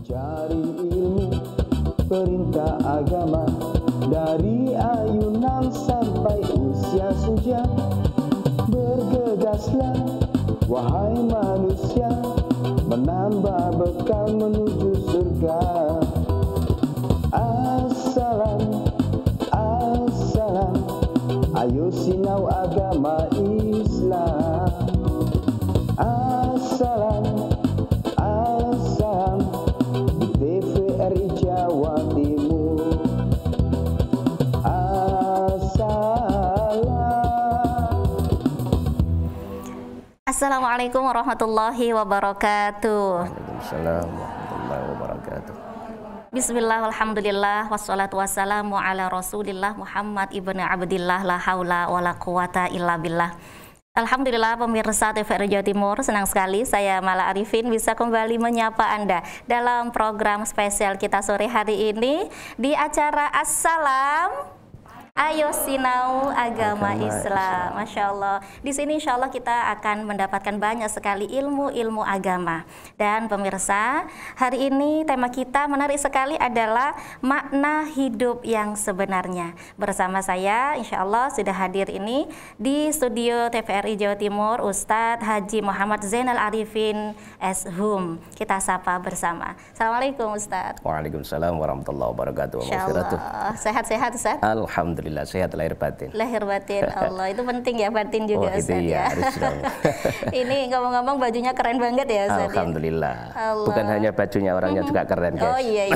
Mencari ilmu, perintah agama, dari ayunan sampai usia senja. Bergegaslah, wahai manusia, menambah bekal menuju surga. Assalam, assalam, ayo sinau agama Islam. Assalam, assalam, di TVRI Jawa Timur. Assalamualaikum warahmatullahi wabarakatuh. Waalaikumsalam warahmatullahi wabarakatuh. Bismillah, alhamdulillah, wassalatu wassalamu ala rasulillah Muhammad ibn Abdillah, la haula wa la quwata illa billah. Alhamdulillah pemirsa TVRI Jawa Timur, senang sekali saya Mala Arifin bisa kembali menyapa Anda dalam program spesial kita sore hari ini di acara Assalam, ayo sinau agama Islam. Masya Allah. Di sini insya Allah kita akan mendapatkan banyak sekali ilmu-ilmu agama. Dan pemirsa, hari ini tema kita menarik sekali adalah makna hidup yang sebenarnya. Bersama saya insya Allah sudah hadir ini di studio TVRI Jawa Timur Ustadz Haji Muhammad Zainal Arifin SHUM. Kita sapa bersama. Assalamualaikum Ustadz. Waalaikumsalam warahmatullahi wabarakatuh. Insya Allah. Sehat-sehat Ustadz? Alhamdulillah sehat lahir batin. Lahir batin, Allah itu penting ya, batin juga Ustadz ya. Ini ngomong-ngomong bajunya keren banget ya Ustadz. Alhamdulillah. Allah. Bukan hanya bajunya, orangnya juga keren guys. Oh iya.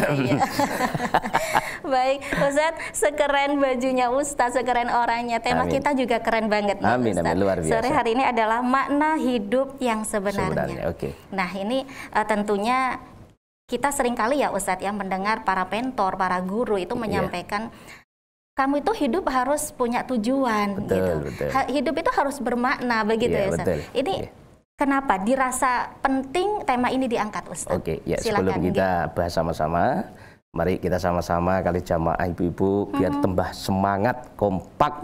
Baik Ustadz, sekeren bajunya Ustadz, sekeren orangnya. Tema Amin. kita juga keren banget nih Amin, Ustadz. amin, luar biasa. Sore hari ini adalah makna hidup yang sebenarnya. Oke. Nah ini tentunya kita sering kali ya Ustadz yang mendengar para mentor, para guru itu menyampaikan kamu itu hidup harus punya tujuan, betul, gitu. Betul. Hidup itu harus bermakna, begitu ya Ustaz. Betul. Ini kenapa dirasa penting tema ini diangkat Ustaz? Oke, ya silakan, sebelum kita bahas sama-sama, mari kita sama-sama kali jamaah ibu-ibu biar tambah semangat, kompak,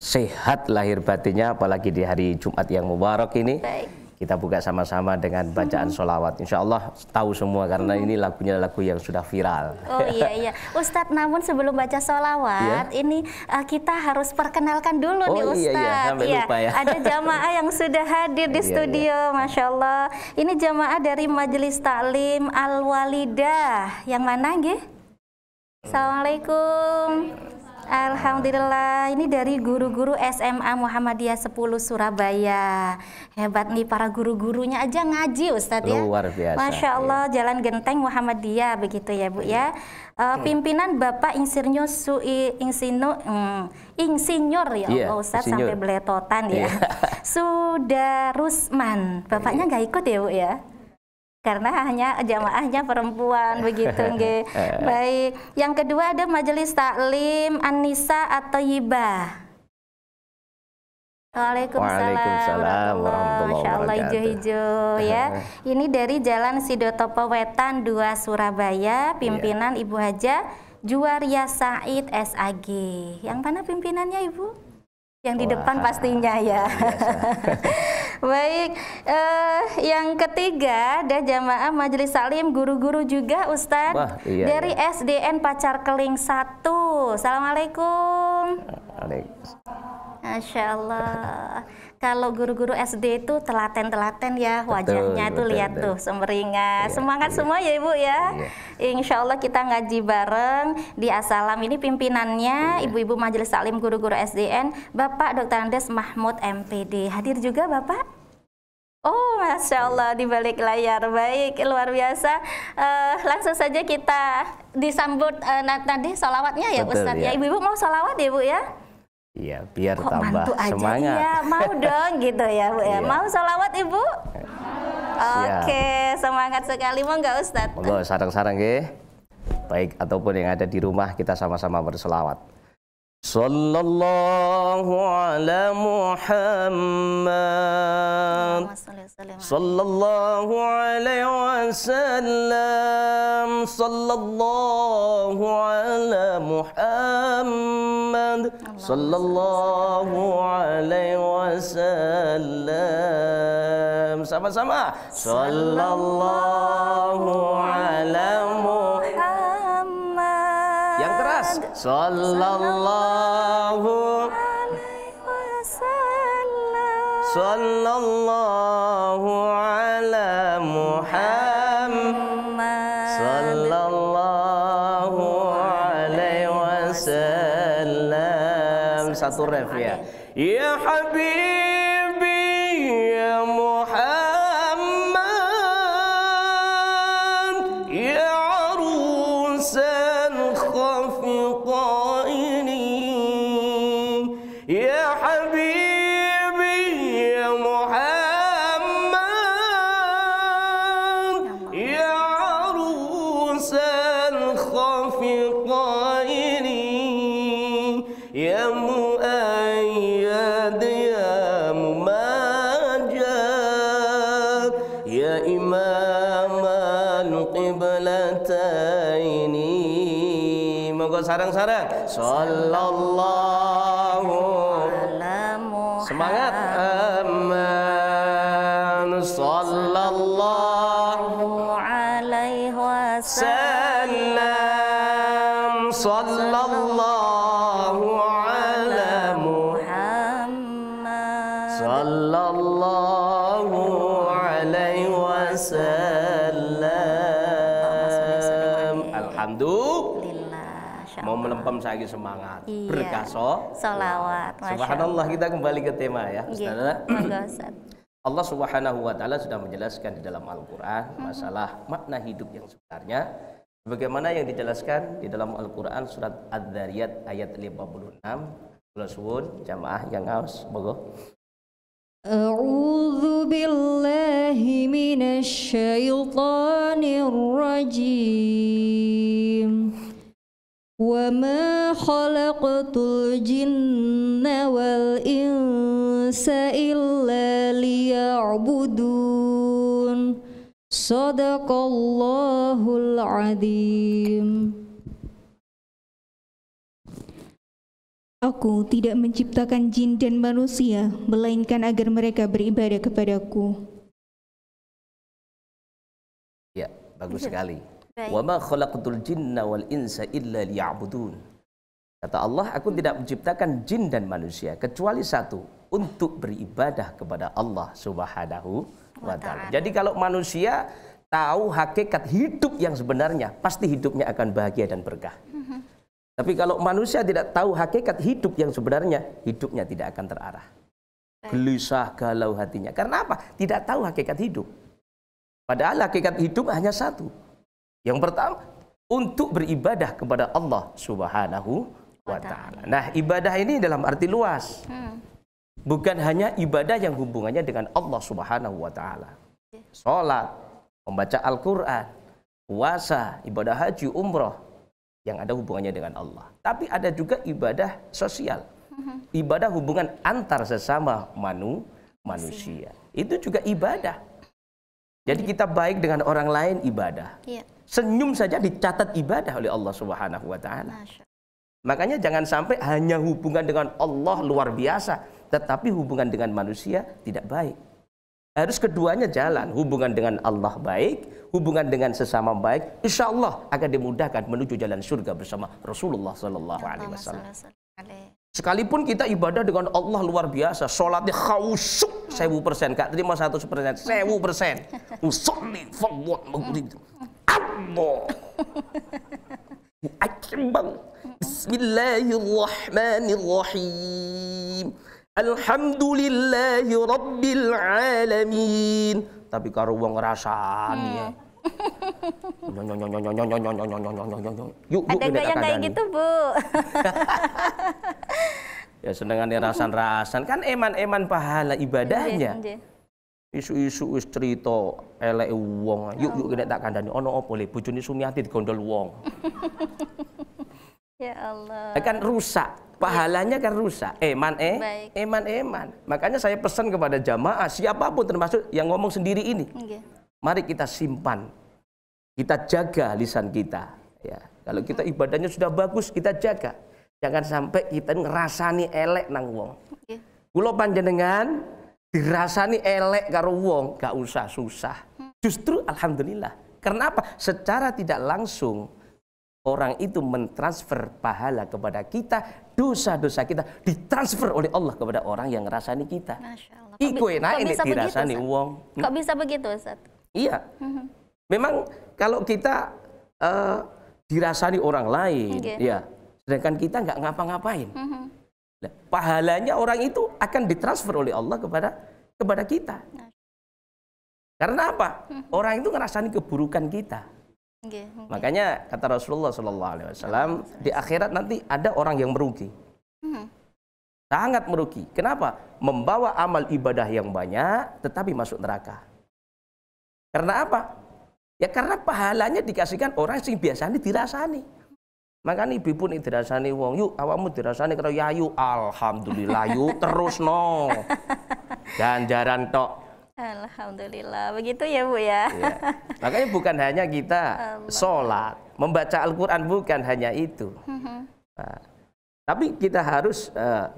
sehat lahir batinnya, apalagi di hari Jumat yang mubarak ini. Baik. Kita buka sama-sama dengan bacaan sholawat. Insya Allah tahu semua karena ini lagunya lagu yang sudah viral. Oh iya. Ustadz, namun sebelum baca sholawat, ini kita harus perkenalkan dulu nih Ustadz. Sampai lupa ya. Ada jamaah yang sudah hadir di studio, Masya Allah. Ini jamaah dari Majelis Taklim Al-Walidah. Yang mana nggih? Assalamualaikum. Alhamdulillah, ini dari guru-guru SMA Muhammadiyah 10 Surabaya. Hebat nih para guru-gurunya aja ngaji Ustadz ya. Luar biasa. Masya Allah, Jalan Genteng Muhammadiyah begitu ya Bu ya. Pimpinan Bapak Insinyur Insinyur ya Allah Ustadz sampai beletotan ya. Sudarusman. Bapaknya nggak ikut ya Bu ya? Karena hanya jamaahnya perempuan begitu nggih. Baik, yang kedua ada Majelis Taklim An-Nisa At-Thayyibah. Waalaikumsalam warahmatullahi wabarakatuh. Masya Allah, hijau-hijau ya. Ini dari Jalan Sidotopo Wetan 2 Surabaya, pimpinan Ibu Haja Juwaria Said SAG. Yang mana pimpinannya Ibu? Yang di depan pastinya ya. Baik, yang ketiga ada jamaah Majelis Taklim guru-guru juga Ustadz dari SDN Pacar Keling 1. Assalamualaikum. Masya Allah. Kalau guru-guru SD itu telaten-telaten ya wajahnya, itu lihat tuh semeringat, semangat semua ya Ibu ya. Insya Allah kita ngaji bareng di Assalam. Ini pimpinannya ibu-ibu Majelis Taklim guru-guru SDN Bapak Dr. Andes Mahmud MPD. Hadir juga Bapak? Oh Masya Allah di balik layar. Baik, luar biasa. Langsung saja kita disambut nanti sholawatnya ya Ustadz ya. Ibu-ibu mau sholawat ya Bu ya? Iya, biar kok tambah semangat. Iya, mau dong gitu ya Bu ya. Mau sholawat Ibu? Oke, semangat sekali. Mau nggak Ustadz? Monggo, sarang-sarang nggih. Baik ataupun yang ada di rumah kita sama-sama berselawat. Sallallahu ala Muhammad. Sallallahu alaihi wasallam. Sallallahu ala Muhammad. Sallallahu alaihi wasallam. Sama-sama. Sallallahu ala Sallallahu alaihi wasallam. Sallallahu ala Muhammad. Sallallahu alaihi wasallam. Satu ref ya. Ya Habibi ya Muhammad, ya arusan khafiqaini, ya Habibi ya Muhammad, ya arusan khafiqaini, ya muayyad ya mumajjad, ya imamal qiblataini. Monggo sarang-sarang. Sallallahu semangat aman. Sallallahu alaihi wasallam. Sallallahu ala Muhammad. Sallallahu alaihi wasallam. Alhamdulillah. Mau melempem lagi semangat. Iya. Berkah Salawat. Subhanallah, kita kembali ke tema ya. Iya. Allah Subhanahu wa taala sudah menjelaskan di dalam Al-Qur'an masalah makna hidup yang sebenarnya sebagaimana yang dijelaskan di dalam Al-Qur'an surat Adz-Dzariyat ayat 56. Kula suwun jamaah yang ngaos monggo. A'udzu billahi minasy syaithanir rajim. Wa ma khalaqtul jinna wal insa illa liya'budun. Shadaqallahul adzim. Aku tidak menciptakan jin dan manusia, melainkan agar mereka beribadah kepadaku. Ya, bagus sekali. Wa ma khalaqtul jinna wal insa illa liya'budun. Kata Allah, aku tidak menciptakan jin dan manusia kecuali satu, untuk beribadah kepada Allah Subhanahu wa taala. Jadi kalau manusia tahu hakikat hidup yang sebenarnya, pasti hidupnya akan bahagia dan berkah. Tapi kalau manusia tidak tahu hakikat hidup yang sebenarnya, hidupnya tidak akan terarah. Gelisah, galau hatinya. Karena apa? Tidak tahu hakikat hidup. Padahal hakikat hidup hanya satu. Yang pertama, untuk beribadah kepada Allah Subhanahu wa taala. Nah, ibadah ini dalam arti luas. Bukan hanya ibadah yang hubungannya dengan Allah Subhanahu wa taala. Salat, membaca Al-Qur'an, puasa, ibadah haji, umroh yang ada hubungannya dengan Allah. Tapi ada juga ibadah sosial. Ibadah hubungan antar sesama manusia. Itu juga ibadah. Jadi kita baik dengan orang lain ibadah. Senyum saja dicatat ibadah oleh Allah Subhanahu wa taala. Makanya jangan sampai hanya hubungan dengan Allah luar biasa, tetapi hubungan dengan manusia tidak baik. Harus keduanya jalan. Hubungan dengan Allah baik, hubungan dengan sesama baik, insya Allah akan dimudahkan menuju jalan surga bersama Rasulullah Sallallahu Alaihi Wasallam. Sekalipun kita ibadah dengan Allah luar biasa, sholatnya khusyuk 1000%, gak terima 100%, 1000%. Usolli fawwat maghrib. Allah. Akbar. Bismillahirrahmanirrahim. Alhamdulillahi rabbil alamin. Tapi karo wong ngrasani ya. Yuk, ada gak yang kayak gitu, Bu? Ya senengannya rasan-rasan kan eman-eman pahala ibadahnya. Isu-isu wis cerita eleke wong. Yuk kene tak kandhani ono apa le bojone Sumiati digondol wong. Ya Allah. Kan rusak, pahalanya kan rusak. Eman. Makanya saya pesan kepada jamaah siapapun termasuk yang ngomong sendiri ini. Mari kita simpan. Kita jaga lisan kita, ya. Kalau kita ibadahnya sudah bagus, kita jaga. Jangan sampai kita ngerasani elek nang wong. Kula panjenengan dirasani elek karo wong, gak usah susah. Justru alhamdulillah. Kenapa? Secara tidak langsung orang itu mentransfer pahala kepada kita, dosa-dosa kita ditransfer oleh Allah kepada orang yang ngerasani kita. Masya Allah. Iku enak ini dirasani uang. Kok bisa begitu, Ustaz? Iya. Memang kalau kita dirasani orang lain, ya, sedangkan kita nggak ngapa-ngapain, nah, pahalanya orang itu akan ditransfer oleh Allah kepada kita. Karena apa? Orang itu ngerasani keburukan kita. Makanya kata Rasulullah SAW, di akhirat nanti ada orang yang merugi. Sangat merugi. Kenapa? Membawa amal ibadah yang banyak tetapi masuk neraka. Karena apa? Ya karena pahalanya dikasihkan orang yang biasanya dirasani. Makanya ibu pun dirasani wong, yuk awakmu dirasani karo yayu, alhamdulillah yuk terus no. Ganjaran tok. Alhamdulillah, begitu ya Bu ya. Ya. Makanya bukan hanya kita sholat, membaca Al-Quran, bukan hanya itu. Nah, tapi kita harus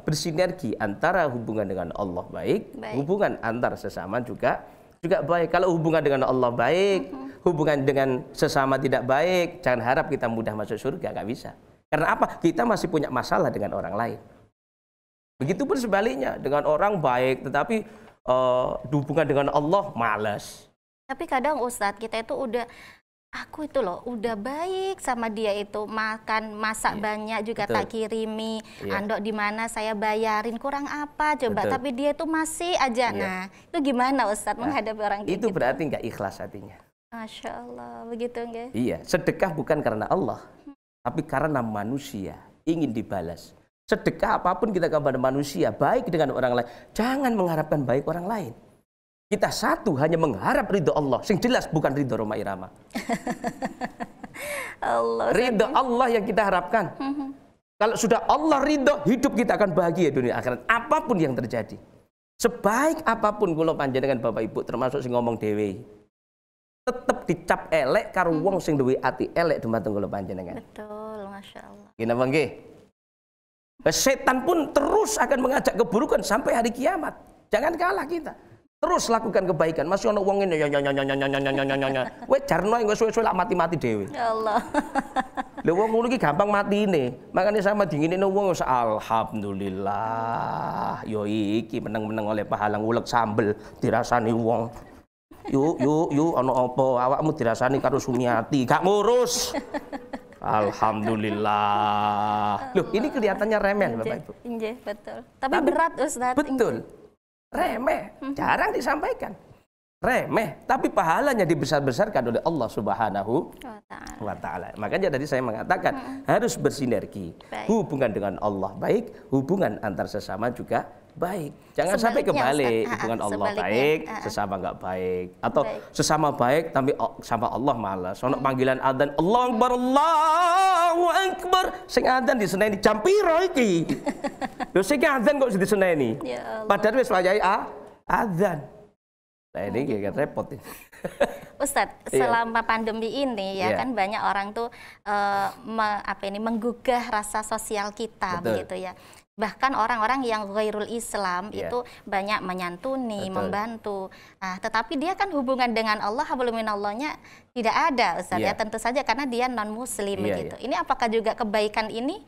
bersinergi antara hubungan dengan Allah baik, hubungan antar sesama juga baik. Kalau hubungan dengan Allah baik, hubungan dengan sesama tidak baik, jangan harap kita mudah masuk surga, nggak bisa. Karena apa? Kita masih punya masalah dengan orang lain. Begitupun sebaliknya, dengan orang baik, tetapi hubungan dengan Allah malas. Tapi kadang Ustadz, kita itu aku itu loh udah baik sama dia, itu makan masak banyak juga tak kirimi, andok di mana saya bayarin, kurang apa coba, tapi dia itu masih aja. Nah itu gimana Ustadz menghadapi orang itu gitu? Berarti nggak ikhlas hatinya. Masya Allah, begitu nggak? Iya, sedekah bukan karena Allah, tapi karena manusia ingin dibalas. Sedekah apapun kita kepada manusia, baik dengan orang lain, jangan mengharapkan baik orang lain. Kita satu hanya mengharap ridho Allah, sing jelas bukan ridho Roma Irama. Ridho Allah yang kita harapkan. Kalau sudah Allah ridho, hidup kita akan bahagia dunia akhirat. Apapun yang terjadi, sebaik apapun kula panjenengan Bapak Ibu, termasuk sing ngomong dewe, tetap dicap elek karo wong sing duwe ati elek dumateng kula panjenengan. Betul, Masya Allah. Gini bang, setan pun terus akan mengajak keburukan sampai hari kiamat. Jangan kalah kita. Terus lakukan kebaikan. Masih ono wong ini we jarno engko suwe-suwe lak mati-mati dhewe. Ya Allah. Lha wong ngono iki gampang matine. Makane sama dinginine wong alhamdulillah. Yo iki meneng-meneng oleh pahala ngulek sambel dirasani wong. Yuk ono apa? Awakmu dirasani karo Sumiati, gak ngurus. Alhamdulillah. Loh, ini kelihatannya remeh, Bapak Ibu. Injih, betul. Tapi berat, Ustaz. Betul. Remeh, jarang disampaikan. Remeh, tapi pahalanya dibesar-besarkan oleh Allah Subhanahu wa Ta'ala. Makanya tadi saya mengatakan harus bersinergi. Hubungan dengan Allah baik, hubungan antar sesama juga baik. Jangan sampai kebalik, hubungan Allah baik, sesama nggak baik, atau sesama baik tapi sama Allah malas. Ono panggilan adzan, Allahu Akbar, Allahu Akbar, sing adzan diseneni jam piro iki? Lho sing adzan kok diseneni? Padahal wis wayahe adzan. Nah ini kayak repot ini. Ustadz, selama pandemi ini ya kan banyak orang tuh menggugah rasa sosial kita. Betul. Begitu ya. Bahkan orang-orang yang ghairul Islam itu banyak menyantuni, membantu. Nah, tetapi dia kan hubungan dengan Allah, hablum minallahnya tidak ada, Ustaz. Ya tentu saja karena dia non muslim begitu. Ini apakah juga kebaikan ini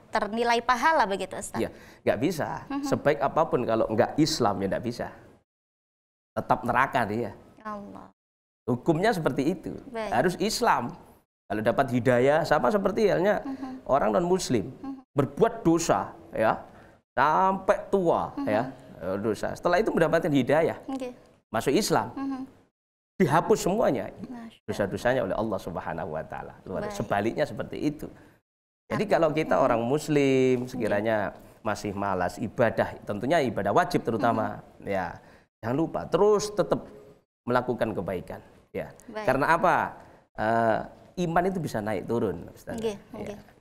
ternilai pahala begitu, Ustaz? Iya, nggak bisa. Sebaik apapun kalau nggak Islam ya nggak bisa. Tetap neraka dia. Allah. Hukumnya seperti itu. Harus Islam. Kalau dapat hidayah, sama seperti halnya orang non muslim berbuat dosa ya sampai tua ya dosa. Setelah itu mendapatkan hidayah, masuk Islam, dihapus semuanya dosa-dosanya oleh Allah Subhanahu wa Ta'ala. Sebaliknya seperti itu. Jadi kalau kita orang muslim sekiranya masih malas ibadah, tentunya ibadah wajib terutama, ya jangan lupa terus tetap melakukan kebaikan ya. Karena apa? Iman itu bisa naik turun, Ustaz. Ya.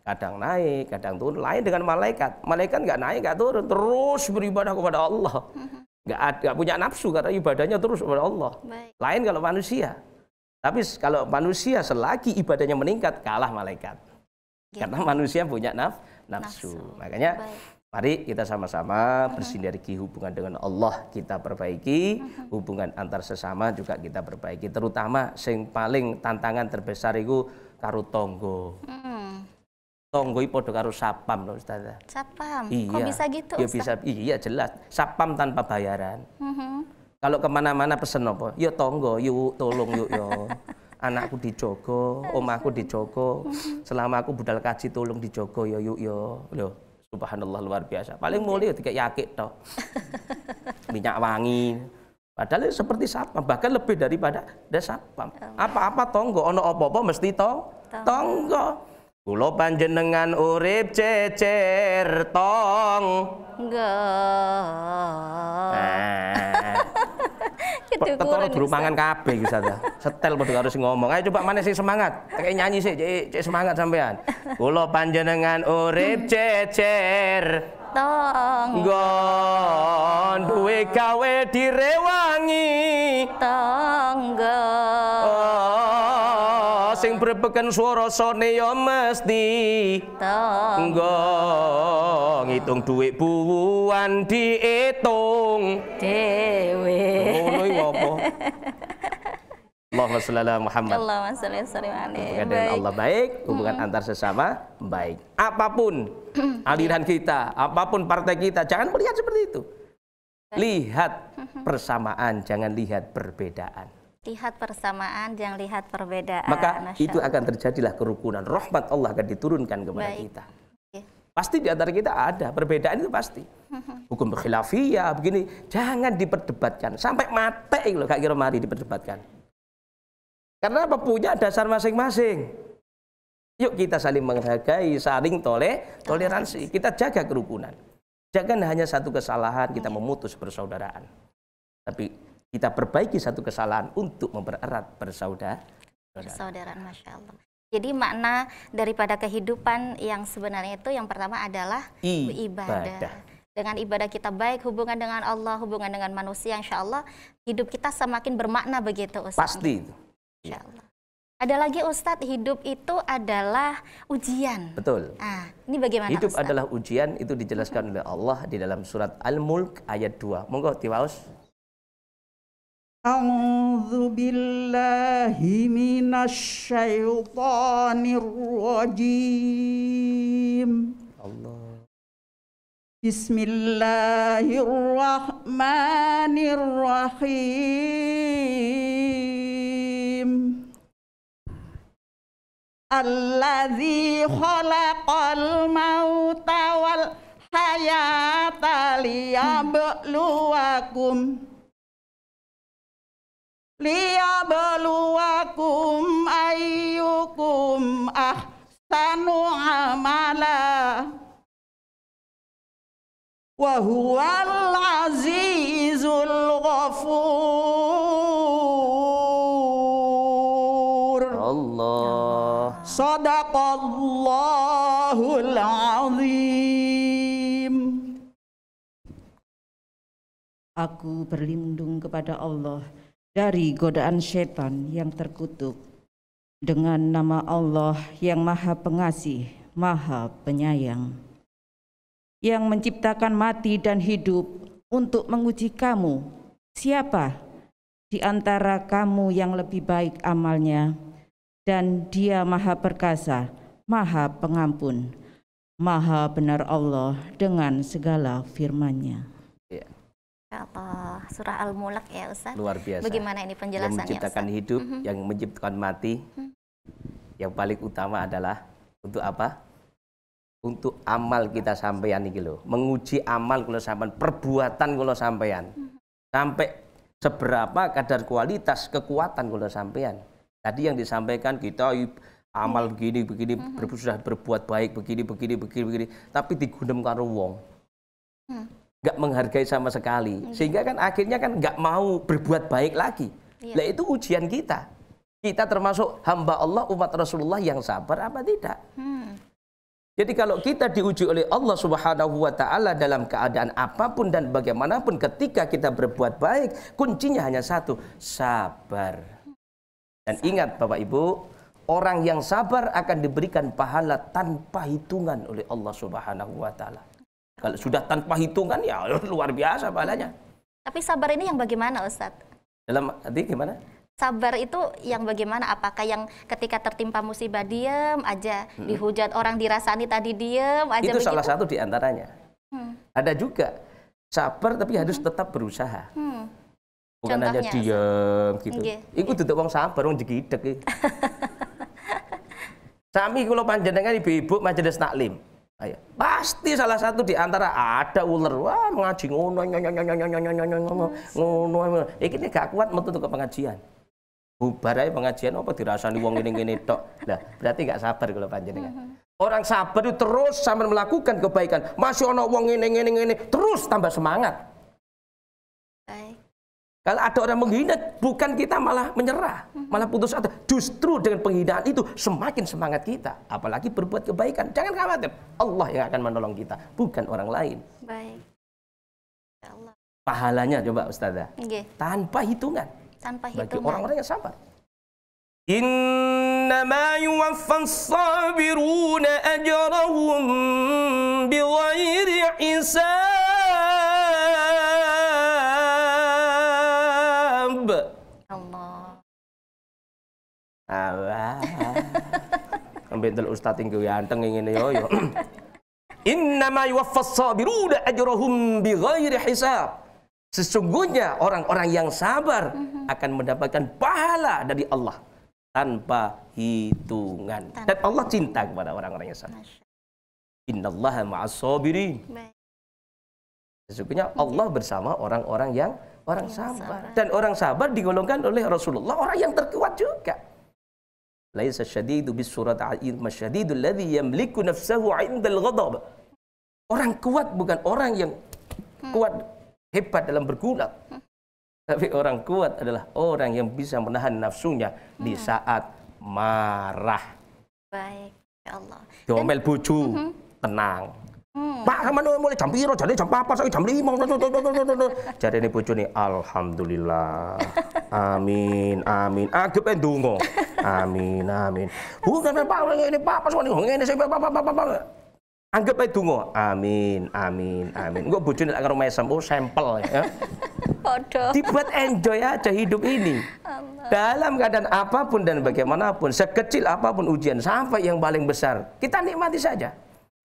Kadang naik, kadang turun. Lain dengan malaikat. Malaikat nggak naik, nggak turun, terus beribadah kepada Allah. Nggak punya nafsu karena ibadahnya terus kepada Allah. Lain kalau manusia. Tapi kalau manusia selagi ibadahnya meningkat, kalah malaikat. Karena manusia punya nafsu. Makanya Mari kita sama-sama bersinergi hubungan dengan Allah kita perbaiki, hubungan antar sesama juga kita perbaiki. Terutama yang paling tantangan terbesar itu karo tonggo. Tonggo itu podo karo sapam loh Ustazah. Sapam? Iya. Kok bisa gitu Ya Ustaz? bisa, iya jelas. Sapam tanpa bayaran. Kalau kemana-mana pesen apa? Ya tonggo, yuk tolong yuk yo. Anakku dijogo, omahku dijogo. Selama aku budal kaji tolong dijogo ya yuk yo. Loh. Subhanallah luar biasa. Paling mulai tiga yakik toh. Minyak wangi. Padahal seperti sapam, bahkan lebih daripada sapam. Apa-apa tonggo, ono apa-apa mesti tonggo. Kula panjenengan urip cecer tonggo. Ketara durung mangan kabeh iki Ustazah. Setel padha karo sing ngomong. Ayo coba maneh sing semangat. Kayak nyanyi sih, cek semangat sampean. Kula panjenengan urip cecer tonggo. Duwe gawe direwangi tonggo. Sing brebeken swara sone ya mesti tonggo. Ngitung dhuwit buwan diitung dhewe. Ngono iki apa? Allahumma sholli ala Muhammad. Allahumma sholli alaihi. Hubungan dengan Allah baik, hubungan antar sesama baik. Apapun aliran kita, apapun partai kita, jangan melihat seperti itu. Lihat persamaan, jangan lihat perbedaan. Lihat persamaan, jangan lihat perbedaan. Maka itu akan terjadilah kerukunan. Rahmat Allah akan diturunkan kepada kita. Pasti di antara kita ada perbedaan, itu pasti. Hukum khilafiyah begini, jangan diperdebatkan sampai mati loh, gak kira mari diperdebatkan. Karena apa? Punya dasar masing-masing. Yuk kita saling menghargai, saling toleransi. Kita jaga kerukunan. Jangan hanya satu kesalahan kita memutus persaudaraan. Tapi kita perbaiki satu kesalahan untuk mempererat persaudaraan. Masya Allah. Jadi makna daripada kehidupan yang sebenarnya itu yang pertama adalah ibadah. Dengan ibadah kita baik, hubungan dengan Allah, hubungan dengan manusia, insya Allah hidup kita semakin bermakna begitu Ustaz. Pasti itu. Insya Allah. Ada lagi Ustadz, hidup itu adalah ujian. Betul. Ini bagaimana hidup Ustadz? Adalah ujian, itu dijelaskan oleh Allah di dalam surat Al-Mulk ayat 2. Monggo tiwaos. A'udzu billahi minasyaitonir rajim. Allah. Bismillahirrahmanirrahim. Alladzi khalaqal mauta wal hayata liyabluwakum ayyukum ahsanu amala wa huwal azizul ghafur. Allah. Shadaqallahul azim. Aku berlindung kepada Allah dari godaan setan yang terkutuk dengan nama Allah yang Maha Pengasih, Maha Penyayang, yang menciptakan mati dan hidup untuk menguji kamu. Siapa di antara kamu yang lebih baik amalnya? Dan Dia Maha Perkasa, Maha Pengampun, Maha Benar Allah dengan segala firman-Nya. Allah, surah Al-Mulk ya Ustaz. Luar biasa. Bagaimana ini penjelasannya? Yang menciptakan Ustaz? hidup, yang menciptakan mati. Yang paling utama adalah untuk apa? Untuk amal kita sampeyan iki lho. Menguji amal kula sampeyan, perbuatan kula sampeyan. Sampai seberapa kadar kualitas kekuatan kula sampeyan. Tadi yang disampaikan kita amal begini sudah berbuat baik begini, tapi digundem karo wong. Nggak menghargai sama sekali, sehingga kan akhirnya kan nggak mau berbuat baik lagi. Nah itu ujian kita. Kita termasuk hamba Allah, umat Rasulullah yang sabar apa tidak? Jadi kalau kita diuji oleh Allah Subhanahu wa Ta'ala dalam keadaan apapun dan bagaimanapun, ketika kita berbuat baik, kuncinya hanya satu, sabar. Dan ingat Bapak Ibu, orang yang sabar akan diberikan pahala tanpa hitungan oleh Allah Subhanahu wa Ta'ala. Kalau sudah tanpa hitungan ya luar biasa pahalanya. Tapi sabar ini yang bagaimana, Ustadz? Dalam arti gimana? Sabar itu yang bagaimana? Apakah yang ketika tertimpa musibah diam aja, dihujat orang dirasani tadi diam aja itu begitu? salah satu di antaranya. Ada juga sabar tapi harus tetap berusaha. Bukan hanya Contohnya, diam gitu. Nggih. Iku duduk wong sabar wong jegideg iki. Sami kula panjenengan ibu-ibu majelis taklim. Ayo, pasti salah satu di antara ada ular. Wah, ngaji ngono ngono. Iki nek gak kuat metu ke pengajian. Bubar ae pengajian apa dirasani wong ngene-ngene tok. Lah, berarti gak sabar kula panjenengan. Orang sabar itu terus sambil melakukan kebaikan. Masih ono wong ngene-ngene terus tambah semangat. Baik. Kalau ada orang menghina, bukan kita malah menyerah, malah putus asa. Justru dengan penghinaan itu semakin semangat kita. Apalagi berbuat kebaikan. Jangan khawatir, Allah yang akan menolong kita, bukan orang lain. Baik. Ya Allah. Pahalanya coba Ustazah, Nggih. tanpa hitungan. Tanpa Bagi hitungan. orang-orang yang sabar. Innama yuwaffas sabiruna ajrahum bighairi hisab. Allah. Allah. Ambil ustaz tinggi ganteng ngene yo. Innama yuwaffas sabiruna ajrahum bighairi hisab. Sesungguhnya orang-orang yang sabar akan mendapatkan pahala dari Allah tanpa hitungan. Dan Allah cinta kepada orang-orang yang sabar. Innallaha ma'as sabirin. Baik. Sesungguhnya Allah bersama orang-orang yang sabar. Dan orang sabar digolongkan oleh Rasulullah orang yang terkuat juga. Laisa syadidu bisurati masyadidul ladzi yamliku nafsahu 'indal ghadab. Orang kuat bukan orang yang kuat hebat dalam bergulat. Tapi orang kuat adalah orang yang bisa menahan nafsunya di saat marah. Baik. Ya Allah. Domel bojo, tenang. Pak, sampeyan mulai jam piro? Jane jam 4, saiki jam 5. Jarene bojone alhamdulillah. Amin, amin. Agep ndonga. Amin, amin. Bukan Pak, ngene Pak, pas ngene sing Pak. Anggap ae donga. Amin, amin, amin. Engko bojone lek karo mesem, oh sampel ya. Bodoh. Dibuat enjoy aja hidup ini. Dalam keadaan apapun dan bagaimanapun, sekecil apapun ujian sampai yang paling besar, kita nikmati saja.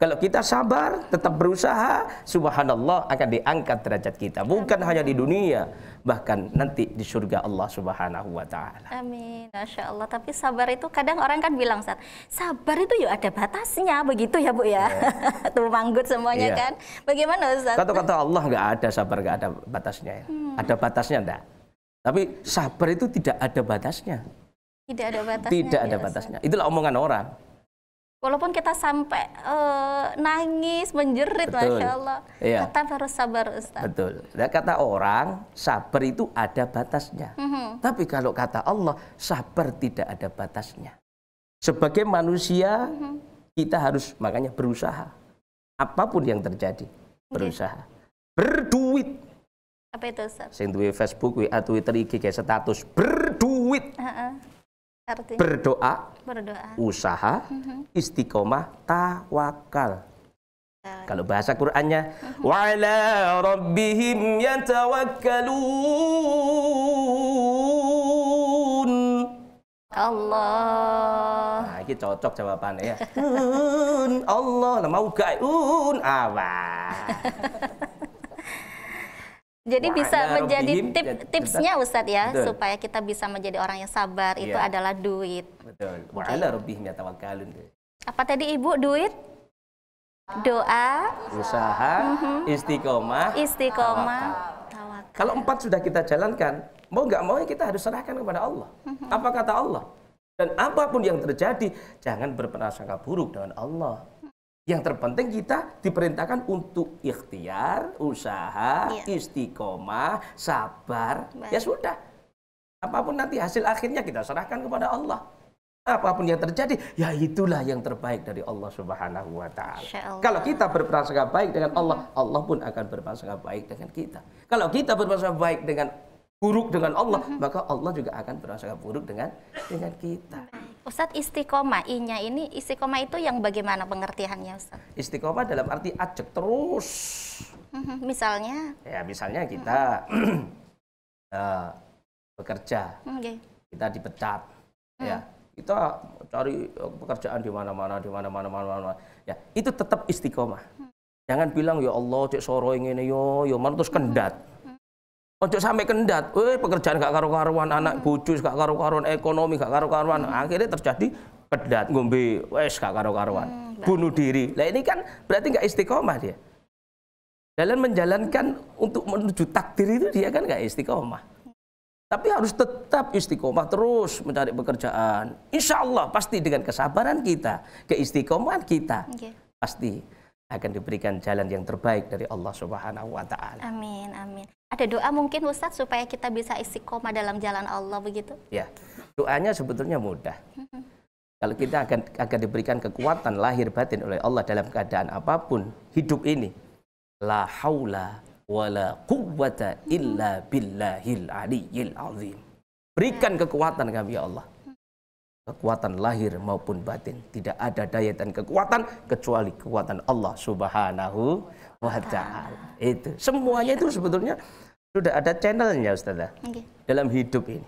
Kalau kita sabar, tetap berusaha, subhanallah akan diangkat derajat kita. Bukan hanya di dunia, bahkan nanti di surga Allah subhanahu wa ta'ala. Amin, Masya Allah. Tapi sabar itu kadang orang kan bilang, sabar itu ya ada batasnya, begitu ya Bu ya? Tuh manggut semuanya kan. Bagaimana Ustaz? Kata-kata Allah nggak ada sabar, nggak ada batasnya. Ada batasnya enggak? Tapi sabar itu tidak ada batasnya. Tidak ada batasnya. Tidak ada batasnya. Itulah omongan orang. Walaupun kita sampai nangis, menjerit, Betul. Masya Allah, Iya. tetap harus sabar Ustaz. Betul. Dan kata orang, sabar itu ada batasnya. Tapi kalau kata Allah, sabar tidak ada batasnya. Sebagai manusia, kita harus makanya berusaha. Apapun yang terjadi, berusaha. Berduit. Apa itu Ustaz? Sing duwe Facebook, WA, Twitter, IG, kayak status. Berduit. Artinya? Berdoa. Berdoa. Usaha, istiqomah, tawakal. Kalau bahasa Qur'annya, wa ala rabbihim yatawakkalun. Allah. Nah, ini cocok jawabannya ya. Allah, mau gak? Awah. Jadi bisa menjadi tipsnya Ustadz ya, betul. supaya kita bisa menjadi orang yang sabar, itu adalah duit. Betul. Wa ala rabbihim yatawakkalun. Apa tadi Ibu? Duit, doa, Usaha, istiqomah, tawakal. Kalau 4 sudah kita jalankan, mau nggak mau kita harus serahkan kepada Allah. Apa kata Allah? Dan apapun yang terjadi, jangan berprasangka buruk dengan Allah. Yang terpenting kita diperintahkan untuk ikhtiar, usaha, istiqomah, sabar. Ya sudah. Apapun nanti hasil akhirnya kita serahkan kepada Allah. Apapun yang terjadi, ya itulah yang terbaik dari Allah Subhanahu wa ta'ala. Kalau kita berprasangka baik dengan Allah, Allah pun akan berprasangka baik dengan kita. Kalau kita berprasangka baik dengan buruk dengan Allah, maka Allah juga akan berprasangka buruk dengan kita. Ustadz, istiqomah, I-nya ini istiqomah itu yang bagaimana pengertiannya Ustadz? Istiqomah dalam arti ajak terus. Misalnya? Ya misalnya kita bekerja, kita dipecat, ya kita cari pekerjaan di mana-mana, ya itu tetap istiqomah. Jangan bilang ya Allah cek soro ini yo terus kendat. Ojo sampai kendat, pekerjaan gak karu-karuan, anak bojo gak karu-karuan, ekonomi gak karu-karuan, akhirnya terjadi kendat, ngombe, wes gak karu-karuan, bunuh diri. Nah ini kan berarti gak istiqomah dia. Dalam menjalankan untuk menuju takdir itu dia kan gak istiqomah. Tapi harus tetap istiqomah terus mencari pekerjaan. Insya Allah pasti dengan kesabaran kita, keistiqomahan kita, pasti akan diberikan jalan yang terbaik dari Allah Subhanahu wa Ta'ala. Amin, amin. Ada doa mungkin Ustadz supaya kita bisa istiqomah dalam jalan Allah begitu? Ya, doanya sebetulnya mudah. Kalau kita akan diberikan kekuatan lahir batin oleh Allah dalam keadaan apapun hidup ini, la haula wala quwwata illa billahil aliyyil azim. Berikan kekuatan kami ya Allah. Kekuatan lahir maupun batin, tidak ada daya dan kekuatan kecuali kekuatan Allah Subhanahu wa Ta'ala. Itu semuanya itu sebetulnya sudah ada channelnya Ustazah dalam hidup ini.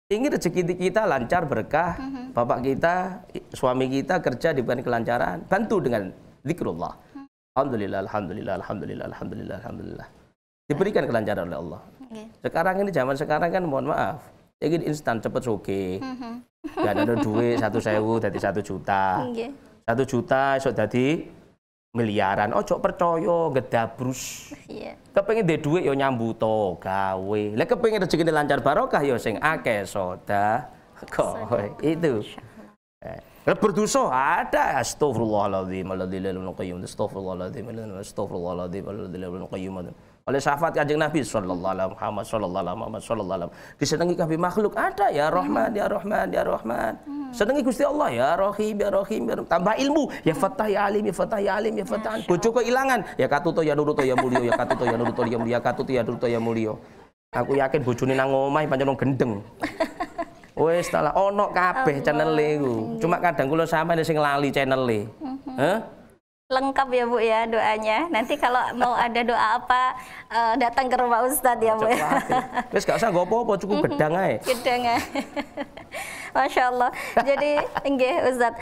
Ingin rezeki kita lancar berkah, bapak kita, suami kita kerja diberikan kelancaran, bantu dengan zikrullah. Alhamdulillah, alhamdulillah, alhamdulillah, alhamdulillah, alhamdulillah. Diberikan kelancaran oleh Allah. Sekarang ini zaman sekarang kan mohon maaf, ingin instan cepet soge. Gak ada duit 1.000 jadi 1 juta. 1 juta esok jadi miliaran. Ojo percaya gedabrus. Kepengen duwe duit yo nyambuto gawe. Lek kepengen rezeki lancar barokah yo sing akeh sedekah. Itu. Berdosa ada astagfirullahaladzim oleh syafaat Kanjeng Nabi sallallahu alaihi wasallam disenangi kabeh makhluk ada ya Rahman ya Rahman ya Rahman. Senangi Gusti Allah ya Rahim ya Rahim. Tambah ilmu ya Fattah ya Alim ya Fattah ya Alim ya Fattah. Bojo kehilangan ya Katuto ya Nuruto ya Mulyo ya Katuto ya Nuruto ya Mulyo ya Katuto ya Nuruto ya Mulyo. Aku yakin bojone nang omah pancen gendeng. Wes salah ono kabeh channel-e ku. Cuma kadang kula sampeyan sing lali channel-e. Lengkap ya Bu ya doanya. Nanti kalau mau ada doa apa datang ke rumah Ustadz ya Bu. Wes gak usah nggo apa-apa, cukup gedang ae. Gedang ae. Masya Allah. Jadi nggih Ustadz,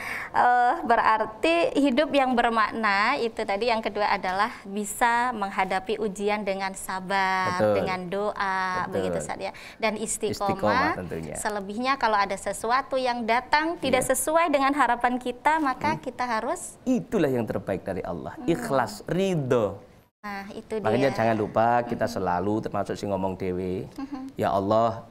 berarti hidup yang bermakna itu tadi yang kedua adalah bisa menghadapi ujian dengan sabar, dengan doa, begitu Ustadz ya. Dan istiqomah tentunya. Selebihnya kalau ada sesuatu yang datang tidak sesuai dengan harapan kita, maka kita harus itulah yang terbaik dari Allah, ikhlas, ridho. Nah, itu dia. Makanya jangan lupa kita selalu termasuk si ngomong dewe, ya Allah,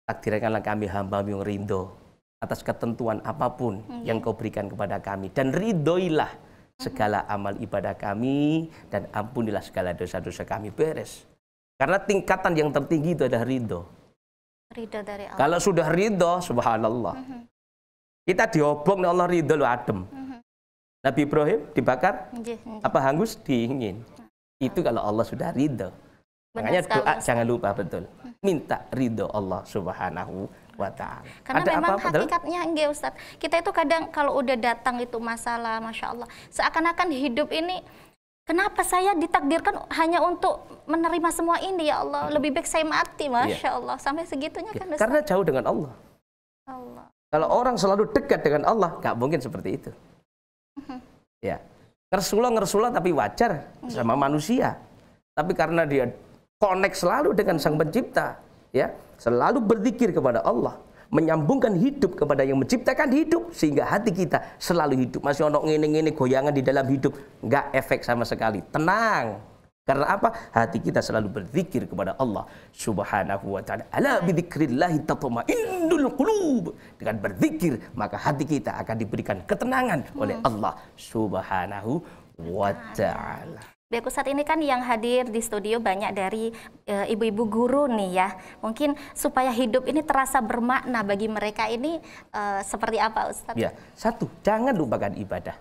takdirkanlah kami hamba-Mu yang ridho atas ketentuan apapun yang Kau berikan kepada kami, dan ridhoilah segala amal ibadah kami, dan ampunilah segala dosa-dosa kami. Beres. Karena tingkatan yang tertinggi itu adalah ridho. Ridho dari Allah. Kalau sudah ridho, subhanallah, kita diobong oleh Allah, ridho lo adem. Nabi Ibrahim dibakar, apa hangus? Dingin. Itu kalau Allah sudah ridho. Makanya doa jangan lupa betul. Minta ridho Allah Subhanahu wa Ta'ala. Karena ada memang hakikatnya enggak Ustadz. Kita itu kadang kalau udah datang itu masalah, Masya Allah. Seakan-akan hidup ini, kenapa saya ditakdirkan hanya untuk menerima semua ini ya Allah. Lebih baik saya mati, Masya Allah. Sampai segitunya kan Ustadz. Karena jauh dengan Allah. Kalau orang selalu dekat dengan Allah, gak mungkin seperti itu. Ya, ngersulah tapi wajar sama manusia. Tapi karena dia connect selalu dengan Sang Pencipta, ya, selalu berzikir kepada Allah, menyambungkan hidup kepada yang menciptakan hidup, sehingga hati kita selalu hidup. Masih ono ngene-ngene goyangan di dalam hidup, nggak efek sama sekali. Tenang. Karena apa? Hati kita selalu berzikir kepada Allah Subhanahu wa Ta'ala. Ala bidzikrillahi tatma'innul qulub. Dengan berzikir, maka hati kita akan diberikan ketenangan oleh Allah Subhanahu wa Ta'ala. Baik Ustadz, ini kan yang hadir di studio banyak dari ibu-ibu guru nih ya. Mungkin supaya hidup ini terasa bermakna bagi mereka ini seperti apa Ustadz? Ya, satu, jangan lupakan ibadah.